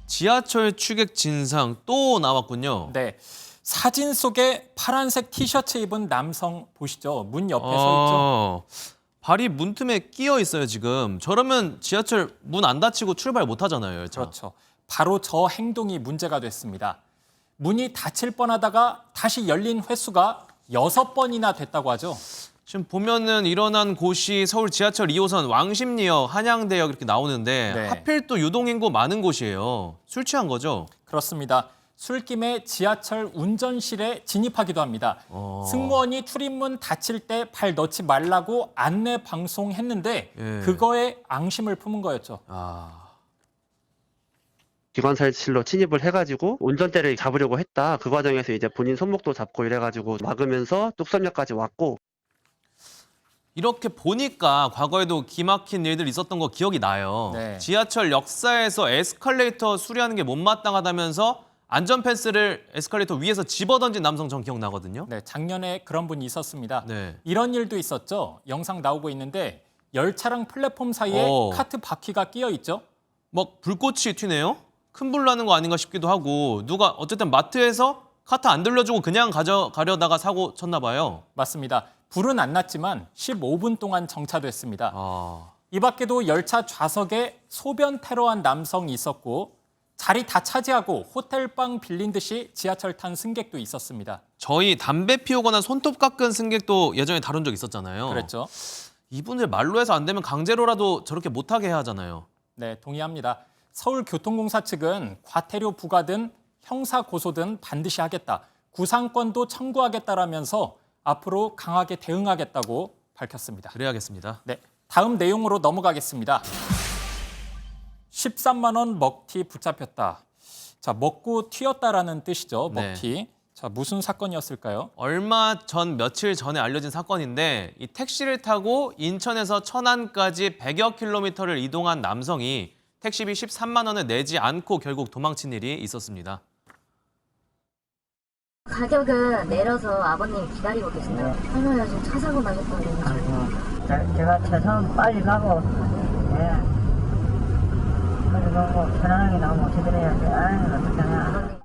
지하철 추객 진상 또 나왔군요. 네, 사진 속에 파란색 티셔츠 입은 남성 보시죠? 문 옆에 서 있죠? 발이 문틈에 끼어 있어요, 지금. 저러면 지하철 문 안 닫히고 출발 못 하잖아요, 열차. 그렇죠. 바로 저 행동이 문제가 됐습니다. 문이 닫힐 뻔하다가 다시 열린 횟수가 6번이나 됐다고 하죠. 지금 보면은 일어난 곳이 서울 지하철 2호선 왕십리역, 한양대역 이렇게 나오는데 네. 하필 또 유동인구 많은 곳이에요. 술 취한 거죠? 그렇습니다. 술김에 지하철 운전실에 진입하기도 합니다. 승무원이 출입문 닫힐 때 발 넣지 말라고 안내 방송했는데 그거에 앙심을 품은 거였죠. 기관사실로 침입을 해가지고 운전대를 잡으려고 했다. 그 과정에서 이제 본인 손목도 잡고 이래가지고 막으면서 뚝섬역까지 왔고. 이렇게 보니까 과거에도 기막힌 일들 있었던 거 기억이 나요. 네. 지하철 역사에서 에스컬레이터 수리하는 게 못마땅하다면서 안전펜스를 에스컬레이터 위에서 집어던진 남성 전 기억나거든요. 네, 작년에 그런 분이 있었습니다. 네. 이런 일도 있었죠. 영상 나오고 있는데 열차랑 플랫폼 사이에 카트 바퀴가 끼어 있죠. 막 불꽃이 튀네요. 큰 불 나는 거 아닌가 싶기도 하고 누가 어쨌든 마트에서 카트 안 들려주고 그냥 가려다가 사고 쳤나 봐요. 맞습니다. 불은 안 났지만 15분 동안 정차됐습니다. 이 밖에도 열차 좌석에 소변 테러한 남성이 있었고 자리 다 차지하고 호텔방 빌린 듯이 지하철 탄 승객도 있었습니다. 저희 담배 피우거나 손톱 깎은 승객도 예전에 다룬 적 있었잖아요. 그랬죠. 이분들 말로 해서 안 되면 강제로라도 저렇게 못하게 해야 하잖아요. 네, 동의합니다. 서울교통공사 측은 과태료 부과든 형사 고소든 반드시 하겠다. 구상권도 청구하겠다라면서 앞으로 강하게 대응하겠다고 밝혔습니다. 그래야겠습니다. 네, 다음 내용으로 넘어가겠습니다. 13만 원 먹튀 붙잡혔다. 자, 먹고 튀었다라는 뜻이죠. 먹튀. 네. 자, 무슨 사건이었을까요? 며칠 전에 알려진 사건인데 이 택시를 타고 인천에서 천안까지 100여 킬로미터를 이동한 남성이 택시비 13만 원을 내지 않고 결국 도망친 일이 있었습니다. 가격은 내려서 아버님 기다리고 계신다고. 할머니가 지금 차 사고 나셨거든요. 제가 최선 빨리 가고, 빨리 가고 편안하게 나오면 어떻게 해야지. 어떡하냐.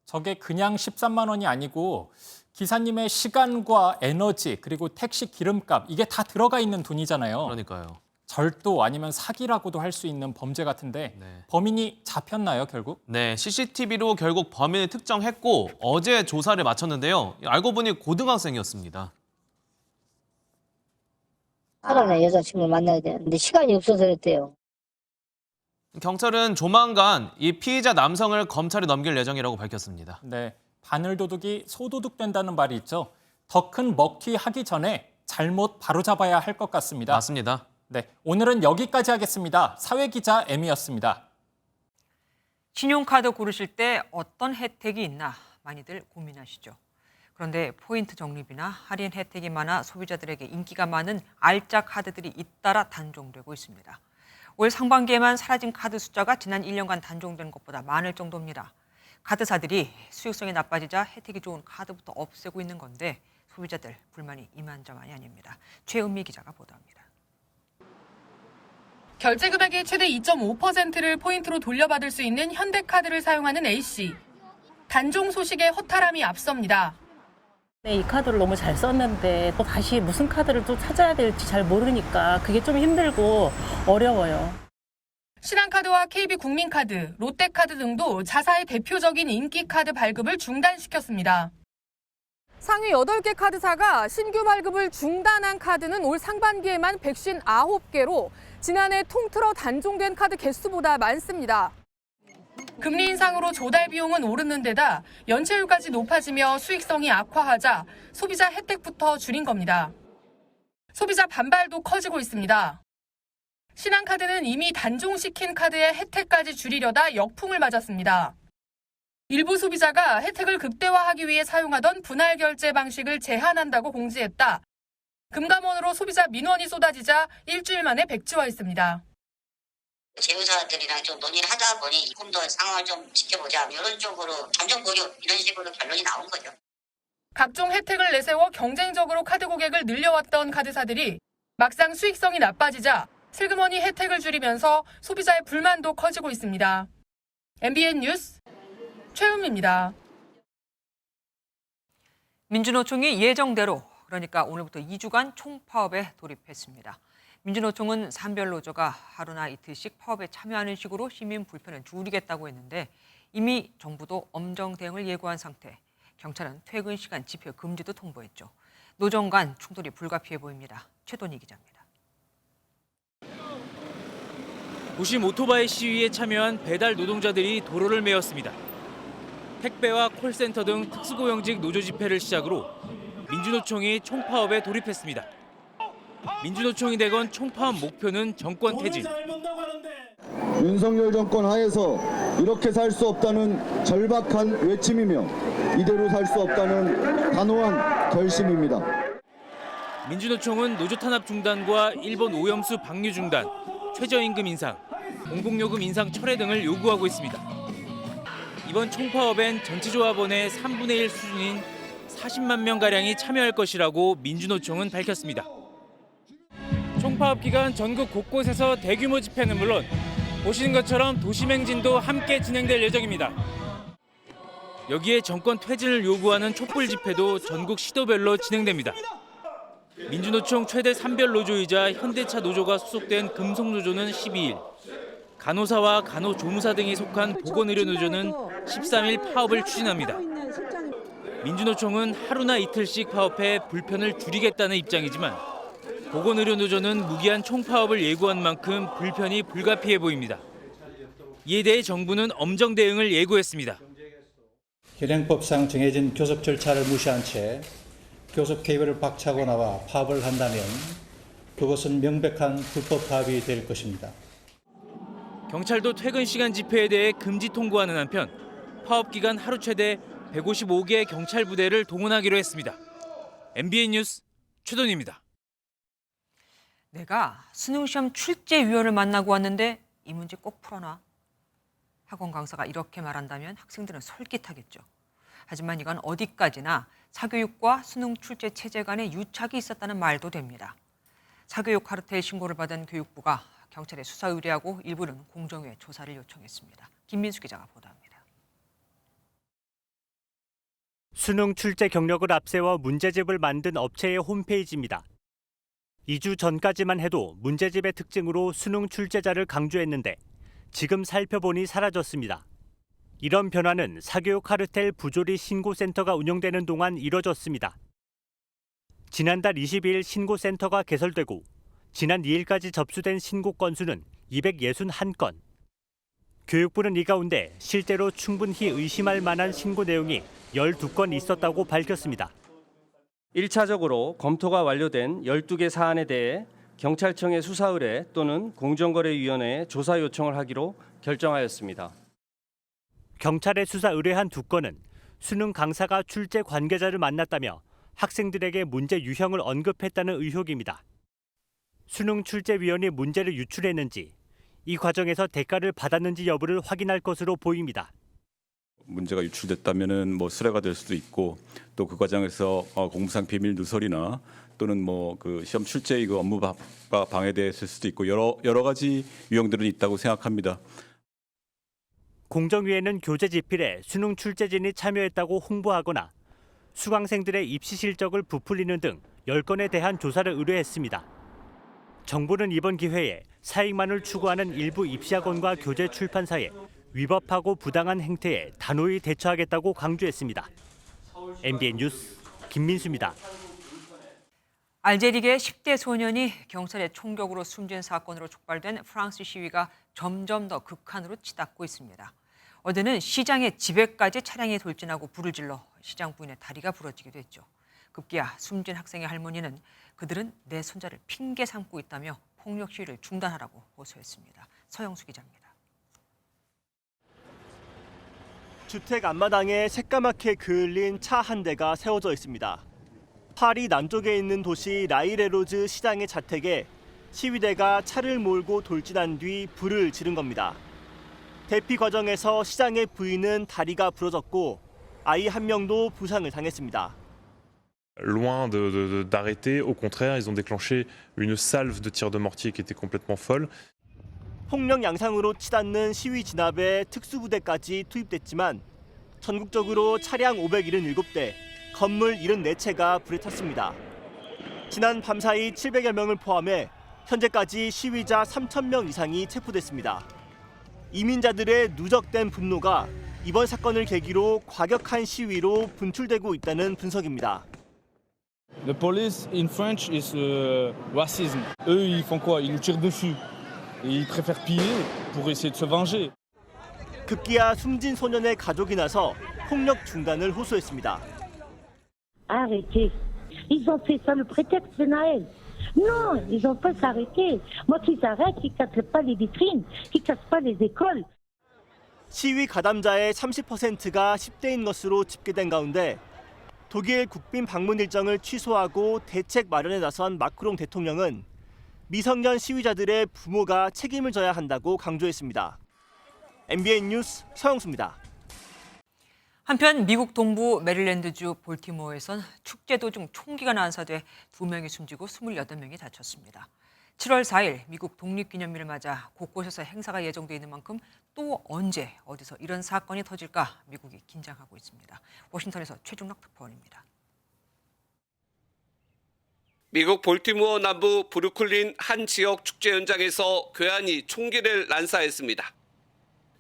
저게 그냥 13만 원이 아니고 기사님의 시간과 에너지 그리고 택시 기름값 이게 다 들어가 있는 돈이잖아요. 그러니까요. 절도 아니면 사기라고도 할 수 있는 범죄 같은데 범인이 잡혔나요, 결국? 네, CCTV로 결국 범인을 특정했고 어제 조사를 마쳤는데요. 알고 보니 고등학생이었습니다. 사람의 여자친구 만나야 되는데 시간이 없어서 그랬대요. 경찰은 조만간 이 피의자 남성을 검찰에 넘길 예정이라고 밝혔습니다. 네, 바늘도둑이 소도둑된다는 말이 있죠. 더 큰 먹튀 하기 전에 잘못 바로잡아야 할 것 같습니다. 맞습니다. 네, 오늘은 여기까지 하겠습니다. 사회기자 M이었습니다. 신용카드 고르실 때 어떤 혜택이 있나 많이들 고민하시죠. 그런데 포인트 적립이나 할인 혜택이 많아 소비자들에게 인기가 많은 알짜 카드들이 잇따라 단종되고 있습니다. 올 상반기에만 사라진 카드 숫자가 지난 1년간 단종된 것보다 많을 정도입니다. 카드사들이 수익성이 나빠지자 혜택이 좋은 카드부터 없애고 있는 건데 소비자들 불만이 이만저만이 아닙니다. 최은미 기자가 보도합니다. 결제 금액의 최대 2.5%를 포인트로 돌려받을 수 있는 현대카드를 사용하는 A씨. 단종 소식에 허탈함이 앞섭니다. 네, 이 카드를 너무 잘 썼는데 또 다시 무슨 카드를 또 찾아야 될지 잘 모르니까 그게 좀 힘들고 어려워요. 신한카드와 KB국민카드, 롯데카드 등도 자사의 대표적인 인기 카드 발급을 중단시켰습니다. 상위 8개 카드사가 신규 발급을 중단한 카드는 올 상반기에만 159개로 지난해 통틀어 단종된 카드 개수보다 많습니다. 금리 인상으로 조달 비용은 오르는 데다 연체율까지 높아지며 수익성이 악화하자 소비자 혜택부터 줄인 겁니다. 소비자 반발도 커지고 있습니다. 신한카드는 이미 단종시킨 카드의 혜택까지 줄이려다 역풍을 맞았습니다. 일부 소비자가 혜택을 극대화하기 위해 사용하던 분할 결제 방식을 제한한다고 공지했다. 금감원으로 소비자 민원이 쏟아지자 일주일 만에 백지화했습니다. 재무사들이랑 좀 논의를 하다 보니 조금 더 상황을 좀 지켜보자 이런 쪽으로 단종 보류 이런 식으로 결론이 나온 거죠. 각종 혜택을 내세워 경쟁적으로 카드 고객을 늘려왔던 카드사들이 막상 수익성이 나빠지자 슬그머니 혜택을 줄이면서 소비자의 불만도 커지고 있습니다. MBN 뉴스 최은미입니다. 민주노총이 예정대로 그러니까 오늘부터 2주간 총파업에 돌입했습니다. 민주노총은 산별 노조가 하루나 이틀씩 파업에 참여하는 식으로 시민 불편을 줄이겠다고 했는데 이미 정부도 엄정 대응을 예고한 상태. 경찰은 퇴근 시간 집회 금지도 통보했죠. 노정 간 충돌이 불가피해 보입니다. 최돈희 기자입니다. 도심 오토바이 시위에 참여한 배달 노동자들이 도로를 메웠습니다. 택배와 콜센터 등 특수고용직 노조 집회를 시작으로 민주노총이 총파업에 돌입했습니다. 민주노총이 되건 총파업 목표는 정권 퇴진. 윤석열 정권 하에서 이렇게 살 수 없다는 절박한 외침이며 이대로 살 수 없다는 단호한 결심입니다. 민주노총은 노조 탄압 중단과 일본 오염수 방류 중단, 최저임금 인상, 공공요금 인상 철회 등을 요구하고 있습니다. 이번 총파업엔 전체조합원의 3분의 1 수준인 40만 명가량이 참여할 것이라고 민주노총은 밝혔습니다. 총파업 기간 전국 곳곳에서 대규모 집회는 물론 보시는 것처럼 도심행진도 함께 진행될 예정입니다. 여기에 정권 퇴진을 요구하는 촛불 집회도 전국 시도별로 진행됩니다. 민주노총 최대 산별 노조이자 현대차 노조가 소속된 금속노조는 12일, 간호사와 간호조무사 등이 속한 보건의료노조는 13일 파업을 추진합니다. 민주노총은 하루나 이틀씩 파업해 불편을 줄이겠다는 입장이지만 보건의료노조는 무기한 총파업을 예고한 만큼 불편이 불가피해 보입니다. 이에 대해 정부는 엄정 대응을 예고했습니다. 현행법상 정해진 교섭 절차를 무시한 채 교섭 개입을 박차고 나와 파업을 한다면 그것은 명백한 불법 파업이 될 것입니다. 경찰도 퇴근 시간 집회에 대해 금지 통보하는 한편 파업 기간 하루 최대 155개 경찰 부대를 동원하기로 했습니다. MBN 뉴스 최돈희입니다. 내가 수능시험 출제위원을 만나고 왔는데 이 문제 꼭 풀어놔. 학원 강사가 이렇게 말한다면 학생들은 솔깃하겠죠. 하지만 이건 어디까지나 사교육과 수능 출제 체제 간의 유착이 있었다는 말도 됩니다. 사교육 카르텔 신고를 받은 교육부가 경찰에 수사 의뢰하고 일부는 공정위에 조사를 요청했습니다. 김민수 기자가 보도합니다. 수능 출제 경력을 앞세워 문제집을 만든 업체의 홈페이지입니다. 2주 전까지만 해도 문제집의 특징으로 수능 출제자를 강조했는데 지금 살펴보니 사라졌습니다. 이런 변화는 사교육 카르텔 부조리 신고센터가 운영되는 동안 이뤄졌습니다. 지난달 22일 신고센터가 개설되고 지난 2일까지 접수된 신고 건수는 261건. 교육부는 이 가운데 실제로 충분히 의심할 만한 신고 내용이 12건 있었다고 밝혔습니다. 1차적으로 검토가 완료된 12개 사안에 대해 경찰청에 수사 의뢰 또는 공정거래위원회에 조사 요청을 하기로 결정하였습니다. 경찰에 수사 의뢰한 2건은 수능 강사가 출제 관계자를 만났다며 학생들에게 문제 유형을 언급했다는 의혹입니다. 수능 출제위원이 문제를 유출했는지 이 과정에서 대가를 받았는지 여부를 확인할 것으로 보입니다. 문제가 유출됐다면은 수뢰가 될 수도 있고 또 그 과정에서 공무상 비밀 누설이나 또는 그 시험 출제 업무가 방해됐을 수도 있고 여러 가지 유형들은 있다고 생각합니다. 공정위에는 교재 집필에 수능 출제진이 참여했다고 홍보하거나 수강생들의 입시 실적을 부풀리는 등 10건에 대한 조사를 의뢰했습니다. 정부는 이번 기회에 사익만을 추구하는 일부 입시학원과 교재 출판사에 위법하고 부당한 행태에 단호히 대처하겠다고 강조했습니다. MBN 뉴스 김민수입니다. 알제리계 10대 소년이 경찰의 총격으로 숨진 사건으로 촉발된 프랑스 시위가 점점 더 극한으로 치닫고 있습니다. 어제는 시장의 집에까지 차량이 돌진하고 불을 질러 시장 부인의 다리가 부러지기도 했죠. 급기야 숨진 학생의 할머니는 그들은 내 손자를 핑계 삼고 있다며 폭력 시위를 중단하라고 호소했습니다. 서영수 기자입니다. 주택 앞마당에 새까맣게 그을린 차 한 대가 세워져 있습니다. 파리 남쪽에 있는 도시 라이레로즈 시장의 자택에 시위대가 차를 몰고 돌진한 뒤 불을 지른 겁니다. 대피 과정에서 시장의 부인은 다리가 부러졌고 아이 한 명도 부상을 당했습니다. Loin d'arrêter, au contraire, ils ont déclenché une salve de tirs de mortier qui était complètement folle. 폭력 양상으로 치닫는 시위 진압에 특수부대까지 투입됐지만 전국적으로 차량 577대, 건물 74채가 불에 탔습니다. 지난 밤사이 700여 명을 포함해 현재까지 시위자 3,000명 이상이 체포됐습니다. 이민자들의 누적된 분노가 이번 사건을 계기로 과격한 시위로 분출되고 있다는 분석입니다. The police in French is racisme. Eux, ils font quoi? Ils nous tirent dessus. Et ils préfèrent piller pour essayer de se venger. 급기야 숨진 소년의 가족이 나서 폭력 중단을 호소했습니다. Arrêtez. Ils ont fait ça le prétexte de Naël. Non, ils ont pas s'arrêter. Moi, qu'ils arrêtent, qu'ils cassent pas les vitrines, qu'ils cassent pas les écoles. 시위 가담자의 30%가 10대인 것으로 집계된 가운데 독일 국빈 방문 일정을 취소하고 대책 마련에 나선 마크롱 대통령은 미성년 시위자들의 부모가 책임을 져야 한다고 강조했습니다. MBN 뉴스 서영수입니다. 한편 미국 동부 메릴랜드주 볼티모어에선 축제 도중 총기가 난사돼 2명이 숨지고 28명이 다쳤습니다. 7월 4일 미국 독립기념일을 맞아 곳곳에서 행사가 예정돼 있는 만큼 또 언제 어디서 이런 사건이 터질까 미국이 긴장하고 있습니다. 워싱턴에서 최중락 특파원입니다. 미국 볼티모어 남부 브루클린 한 지역 축제 현장에서 괴한이 총기를 난사했습니다.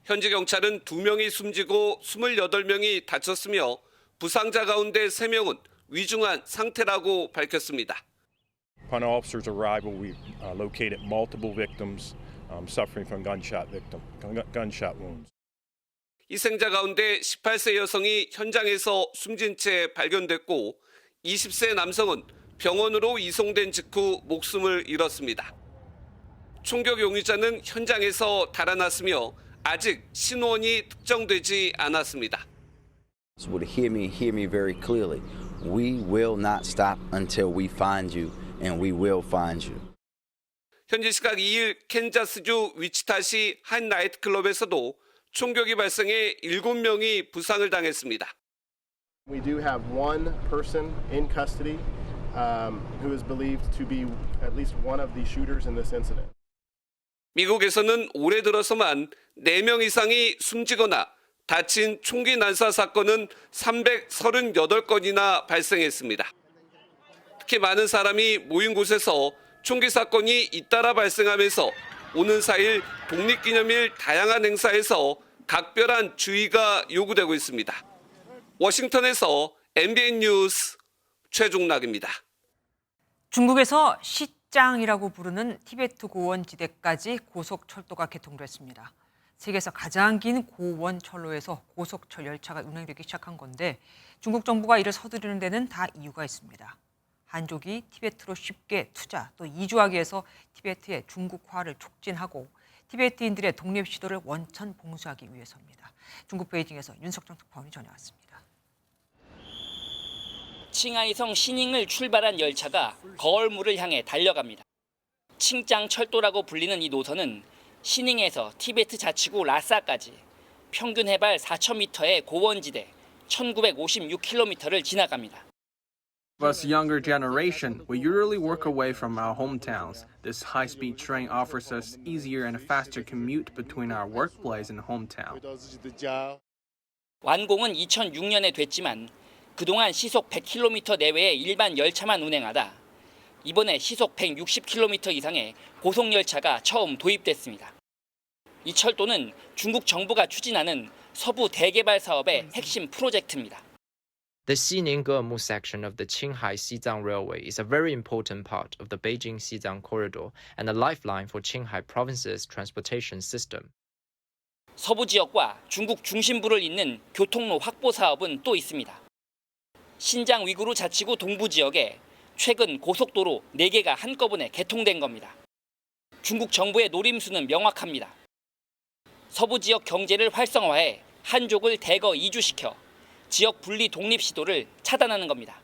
현지 경찰은 2명이 숨지고 28명이 다쳤으며 부상자 가운데 3명은 위중한 상태라고 밝혔습니다. Upon our officers' arrival, we located multiple victims suffering from gunshot wounds. 희생자 가운데 18세 여성이 현장에서 숨진 채 발견됐고 20세 남성은 병원으로 이송된 직후 목숨을 잃었습니다. 총격 용의자는 현장에서 달아났으며 아직 신원이 특정되지 않았습니다. So hear me very clearly. We will not stop until we find you, and we will find you. 현지 시각 2일 캔자스주 위치타시 한 나이트클럽에서도 총격이 발생해 7명이 부상을 당했습니다. We do have one person in custody who is believed to be at least one of the shooters in this incident. 미국에서는 올해 들어서만 4명 이상이 숨지거나 다친 총기 난사 사건은 338건이나 발생했습니다. 특히 많은 사람이 모인 곳에서 총기 사건이 잇따라 발생하면서 오는 4일 독립기념일 다양한 행사에서 각별한 주의가 요구되고 있습니다. 워싱턴에서 MBN 뉴스 최종락입니다. 중국에서 시장이라고 부르는 티베트 고원지대까지 고속철도가 개통됐습니다. 세계에서 가장 긴 고원철로에서 고속철 열차가 운행되기 시작한 건데 중국 정부가 이를 서두르는 데는 다 이유가 있습니다. 한족이 티베트로 쉽게 투자 또 이주하기 위해서 티베트의 중국화를 촉진하고 티베트인들의 독립 시도를 원천 봉쇄하기 위해서입니다. 중국 베이징에서 윤석정 특파원이 전해왔습니다. 칭하이성 시닝을 출발한 열차가 거울무를 향해 달려갑니다. 칭짱 철도라고 불리는 이 노선은 시닝에서 티베트 자치구 라사까지 평균 해발 4,000m의 고원지대 1,956km를 지나갑니다. Us younger generation, we usually work away from our hometowns. This high-speed train offers us easier and faster commute between our workplace and hometown. 완공은 2006년에 됐지만 그동안 시속 100km 내외의 일반 열차만 운행하다 이번에 시속 160km 이상의 고속열차가 처음 도입됐습니다. 이 철도는 중국 정부가 추진하는 서부 대개발 사업의 핵심 프로젝트입니다. The Xining-Geemu section of the Qinghai-Xizang Railway is a very important part of the Beijing-Xizang corridor and a lifeline for Qinghai province's transportation system. 서부 지역과 중국 중심부를 잇는 교통로 확보 사업은 또 있습니다. 신장 위구르 자치구 동부 지역에 최근 고속도로 4개가 한꺼번에 개통된 겁니다. 중국 정부의 노림수는 명확합니다. 서부 지역 경제를 활성화해 한족을 대거 이주시켜 지역 분리 독립 시도를 차단하는 겁니다.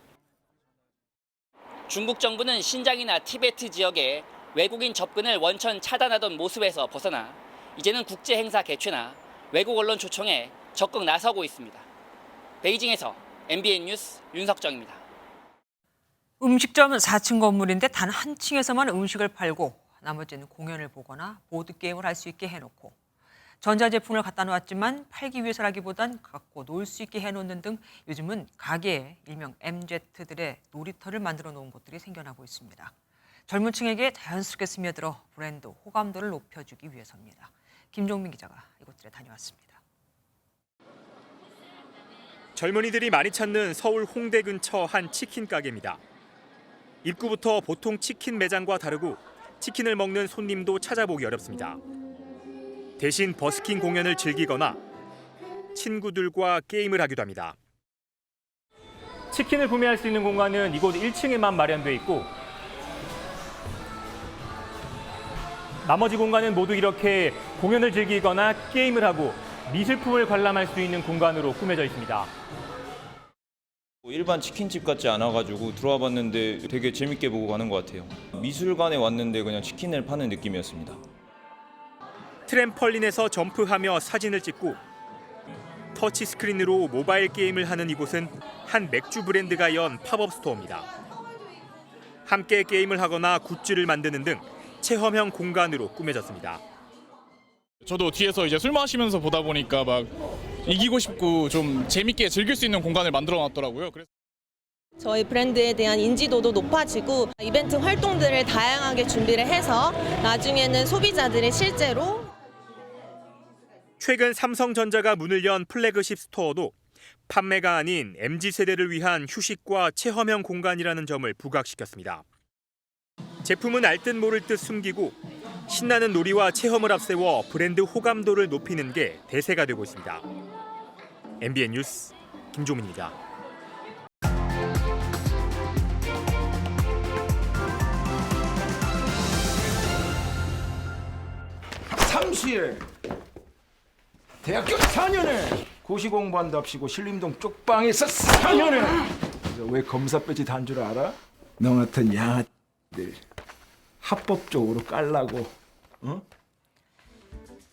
중국 정부는 신장이나 티베트 지역에 외국인 접근을 원천 차단하던 모습에서 벗어나 이제는 국제 행사 개최나 외국 언론 초청에 적극 나서고 있습니다. 베이징에서 MBN 뉴스 윤석정입니다. 음식점은 4층 건물인데 단 한 층에서만 음식을 팔고 나머지는 공연을 보거나 보드게임을 할 수 있게 해놓고 전자제품을 갖다 놓았지만 팔기 위해서라기보단 갖고 놀 수 있게 해놓는 등 요즘은 가게에 일명 MZ들의 놀이터를 만들어 놓은 곳들이 생겨나고 있습니다. 젊은 층에게 자연스럽게 스며들어 브랜드 호감도를 높여주기 위해서입니다. 김종민 기자가 이곳들에 다녀왔습니다. 젊은이들이 많이 찾는 서울 홍대 근처 한 치킨 가게입니다. 입구부터 보통 치킨 매장과 다르고 치킨을 먹는 손님도 찾아보기 어렵습니다. 대신 버스킹 공연을 즐기거나 친구들과 게임을 하기도 합니다. 치킨을 구매할 수 있는 공간은 이곳 1층에만 마련돼 있고 나머지 공간은 모두 이렇게 공연을 즐기거나 게임을 하고 미술품을 관람할 수 있는 공간으로 꾸며져 있습니다. 일반 치킨집 같지 않아가지고 들어와 봤는데 되게 재밌게 보고 가는 것 같아요. 미술관에 왔는데 그냥 치킨을 파는 느낌이었습니다. 트램펄린에서 점프하며 사진을 찍고 터치스크린으로 모바일 게임을 하는 이곳은 한 맥주 브랜드가 연 팝업 스토어입니다. 함께 게임을 하거나 굿즈를 만드는 등 체험형 공간으로 꾸며졌습니다. 저도 뒤에서 이제 술 마시면서 보다 보니까 막 이기고 싶고 좀 재밌게 즐길 수 있는 공간을 만들어 놨더라고요. 저희 브랜드에 대한 인지도도 높아지고 이벤트 활동들을 다양하게 준비를 해서 나중에는 소비자들이 실제로 최근 삼성전자가 문을 연 플래그십 스토어도 판매가 아닌 MZ세대를 위한 휴식과 체험형 공간이라는 점을 부각시켰습니다. 제품은 알듯 모를 듯 숨기고 신나는 놀이와 체험을 앞세워 브랜드 호감도를 높이는 게 대세가 되고 있습니다. MBN 뉴스 김종민입니다. 삼수에 대학교 4년에 고시 공부한답시고 신림동 쪽방에서 4년을 왜 검사 배지 단 줄 알아? 너 같은 양아들 합법적으로 깔라고. 어?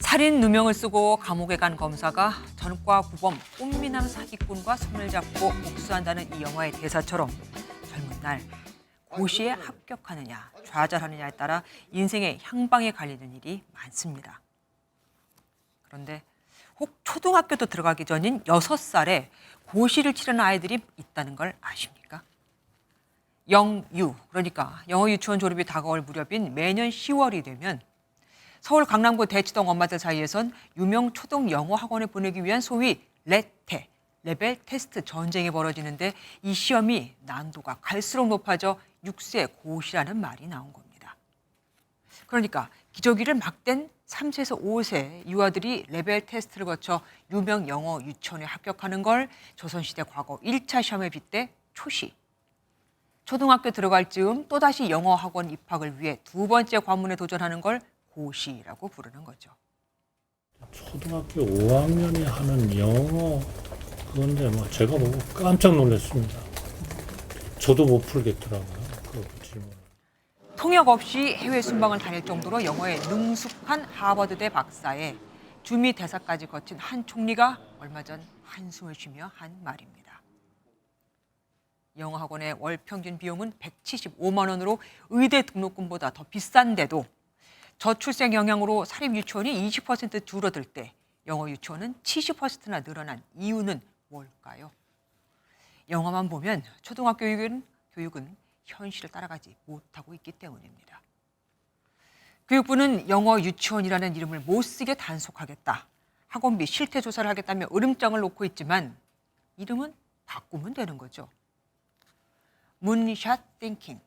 살인 누명을 쓰고 감옥에 간 검사가 전과 구범 꽃미남 사기꾼과 손을 잡고 복수한다는 이 영화의 대사처럼 젊은 날 고시에 합격하느냐 좌절하느냐에 따라 인생의 향방에 갈리는 일이 많습니다. 그런데 혹 초등학교도 들어가기 전인 6살에 고시를 치르는 아이들이 있다는 걸 아십니까? 영유, 그러니까 영어 유치원 졸업이 다가올 무렵인 매년 10월이 되면 서울 강남구 대치동 엄마들 사이에선 유명 초등 영어 학원에 보내기 위한 소위 레테, 레벨 테스트 전쟁이 벌어지는데 이 시험이 난도가 갈수록 높아져 6세 고시라는 말이 나온 겁니다. 그러니까 기저귀를 막 뗀 3세에서 5세 유아들이 레벨 테스트를 거쳐 유명 영어 유치원에 합격하는 걸 조선시대 과거 1차 시험에 빗대 초시. 초등학교 들어갈 즈음 또다시 영어 학원 입학을 위해 두 번째 관문에 도전하는 걸 고시라고 부르는 거죠. 초등학교 5학년이 하는 영어 그건데 뭐 제가 보고 깜짝 놀랐습니다. 저도 못 풀겠더라고요. 그 질문. 통역 없이 해외 순방을 다닐 정도로 영어에 능숙한 하버드대 박사에 주미 대사까지 거친 한 총리가 얼마 전 한숨을 쉬며 한 말입니다. 영어 학원의 월 평균 비용은 175만 원으로 의대 등록금보다 더 비싼데도 저출생 영향으로 사립 유치원이 20% 줄어들 때 영어 유치원은 70%나 늘어난 이유는 뭘까요? 영화만 보면 초등학교 교육은 현실을 따라가지 못하고 있기 때문입니다. 교육부는 영어 유치원이라는 이름을 못 쓰게 단속하겠다. 학원비 실태 조사를 하겠다며 으름장을 놓고 있지만 이름은 바꾸면 되는 거죠. 문샷 띵킹,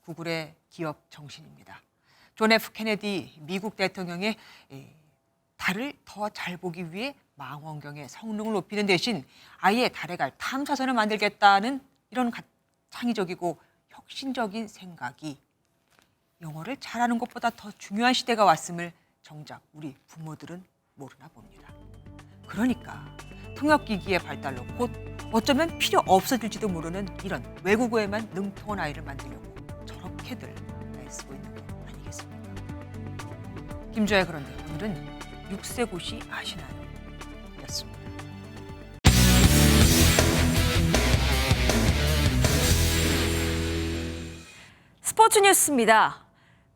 구글의 기업 정신입니다. 존 F 케네디 미국 대통령의 달을 더 잘 보기 위해 망원경의 성능을 높이는 대신 아예 달에 갈 탐사선을 만들겠다는 이런 창의적이고 혁신적인 생각이 영어를 잘하는 것보다 더 중요한 시대가 왔음을 정작 우리 부모들은 모르나 봅니다. 그러니까 통역기기의 발달로 곧 어쩌면 필요 없어질지도 모르는 이런 외국어에만 능통한 아이를 만들려고 저렇게들 애쓰고 있는 거 아니겠습니까? 김주아의 그런데 오늘은 6세 고시 아시나요? 였습니다. 스포츠 뉴스입니다.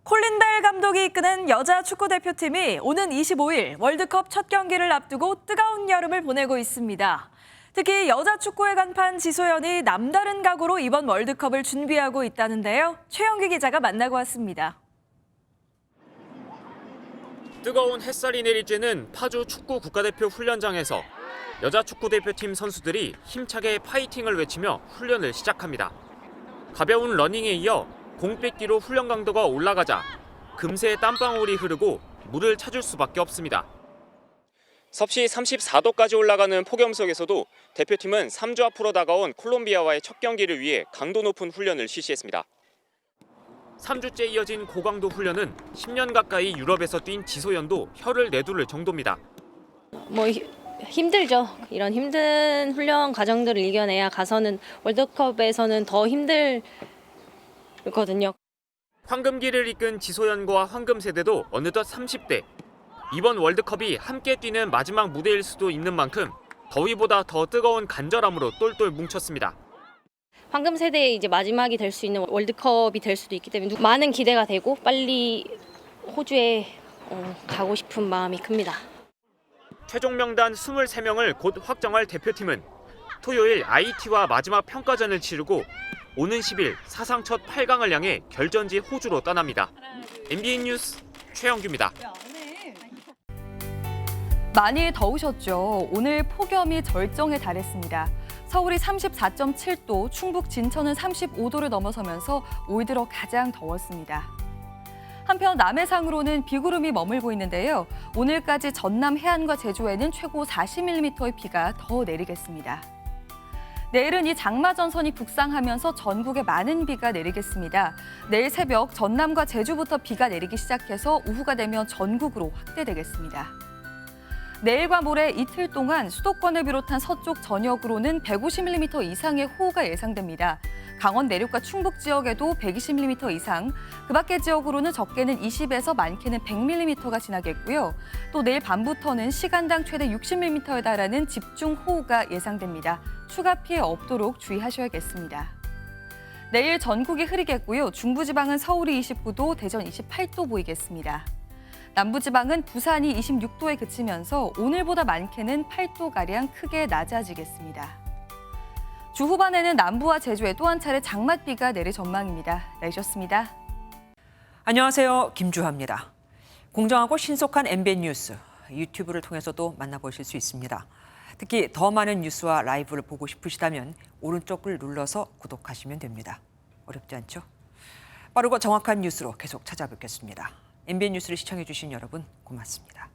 콜린 벨 감독이 이끄는 여자 축구 대표팀이 오는 25일 월드컵 첫 경기를 앞두고 뜨거운 여름을 보내고 있습니다. 특히 여자 축구의 간판 지소연이 남다른 각오로 이번 월드컵을 준비하고 있다는데요. 최영규 기자가 만나고 왔습니다. 뜨거운 햇살이 내리쬐는 파주 축구 국가대표 훈련장에서 여자 축구 대표팀 선수들이 힘차게 파이팅을 외치며 훈련을 시작합니다. 가벼운 러닝에 이어 공 뺏기로 훈련 강도가 올라가자 금세 땀방울이 흐르고 물을 찾을 수밖에 없습니다. 섭씨 34도까지 올라가는 폭염 속에서도 대표팀은 3주 앞으로 다가온 콜롬비아와의 첫 경기를 위해 강도 높은 훈련을 실시했습니다. 3주째 이어진 고강도 훈련은 10년 가까이 유럽에서 뛴 지소연도 혀를 내두를 정도입니다. 힘들죠. 이런 힘든 훈련 과정들을 이겨내야 가서는 월드컵에서는 더 힘들거든요. 황금기를 이끈 지소연과 황금세대도 어느덧 30대. 이번 월드컵이 함께 뛰는 마지막 무대일 수도 있는 만큼 더위보다 더 뜨거운 간절함으로 똘똘 뭉쳤습니다. 황금 세대의 이제 마지막이 될 수 있는 월드컵이 될 수도 있기 때문에 많은 기대가 되고 빨리 호주에 가고 싶은 마음이 큽니다. 최종 명단 23명을 곧 확정할 대표팀은 토요일 IT와 마지막 평가전을 치르고 오는 10일 사상 첫 8강을 향해 결전지 호주로 떠납니다. MBN 뉴스 최영규입니다. 많이 더우셨죠? 오늘 폭염이 절정에 달했습니다. 서울이 34.7도, 충북 진천은 35도를 넘어서면서 올 들어 가장 더웠습니다. 한편 남해상으로는 비구름이 머물고 있는데요. 오늘까지 전남 해안과 제주에는 최고 40mm의 비가 더 내리겠습니다. 내일은 이 장마전선이 북상하면서 전국에 많은 비가 내리겠습니다. 내일 새벽 전남과 제주부터 비가 내리기 시작해서 오후가 되면 전국으로 확대되겠습니다. 내일과 모레 이틀 동안 수도권을 비롯한 서쪽 전역으로는 150mm 이상의 호우가 예상됩니다. 강원 내륙과 충북 지역에도 120mm 이상, 그 밖의 지역으로는 적게는 20에서 많게는 100mm가 지나겠고요. 또 내일 밤부터는 시간당 최대 60mm에 달하는 집중 호우가 예상됩니다. 추가 피해 없도록 주의하셔야겠습니다. 내일 전국이 흐리겠고요. 중부지방은 서울이 29도, 대전 28도 보이겠습니다. 남부지방은 부산이 26도에 그치면서 오늘보다 많게는 8도가량 크게 낮아지겠습니다. 주 후반에는 남부와 제주에 또 한 차례 장맛비가 내릴 전망입니다. 내주셨습니다. 안녕하세요. 김주하입니다. 공정하고 신속한 MBN 뉴스, 유튜브를 통해서도 만나보실 수 있습니다. 특히 더 많은 뉴스와 라이브를 보고 싶으시다면 오른쪽을 눌러서 구독하시면 됩니다. 어렵지 않죠? 빠르고 정확한 뉴스로 계속 찾아뵙겠습니다. MBN 뉴스를 시청해주신 여러분 고맙습니다.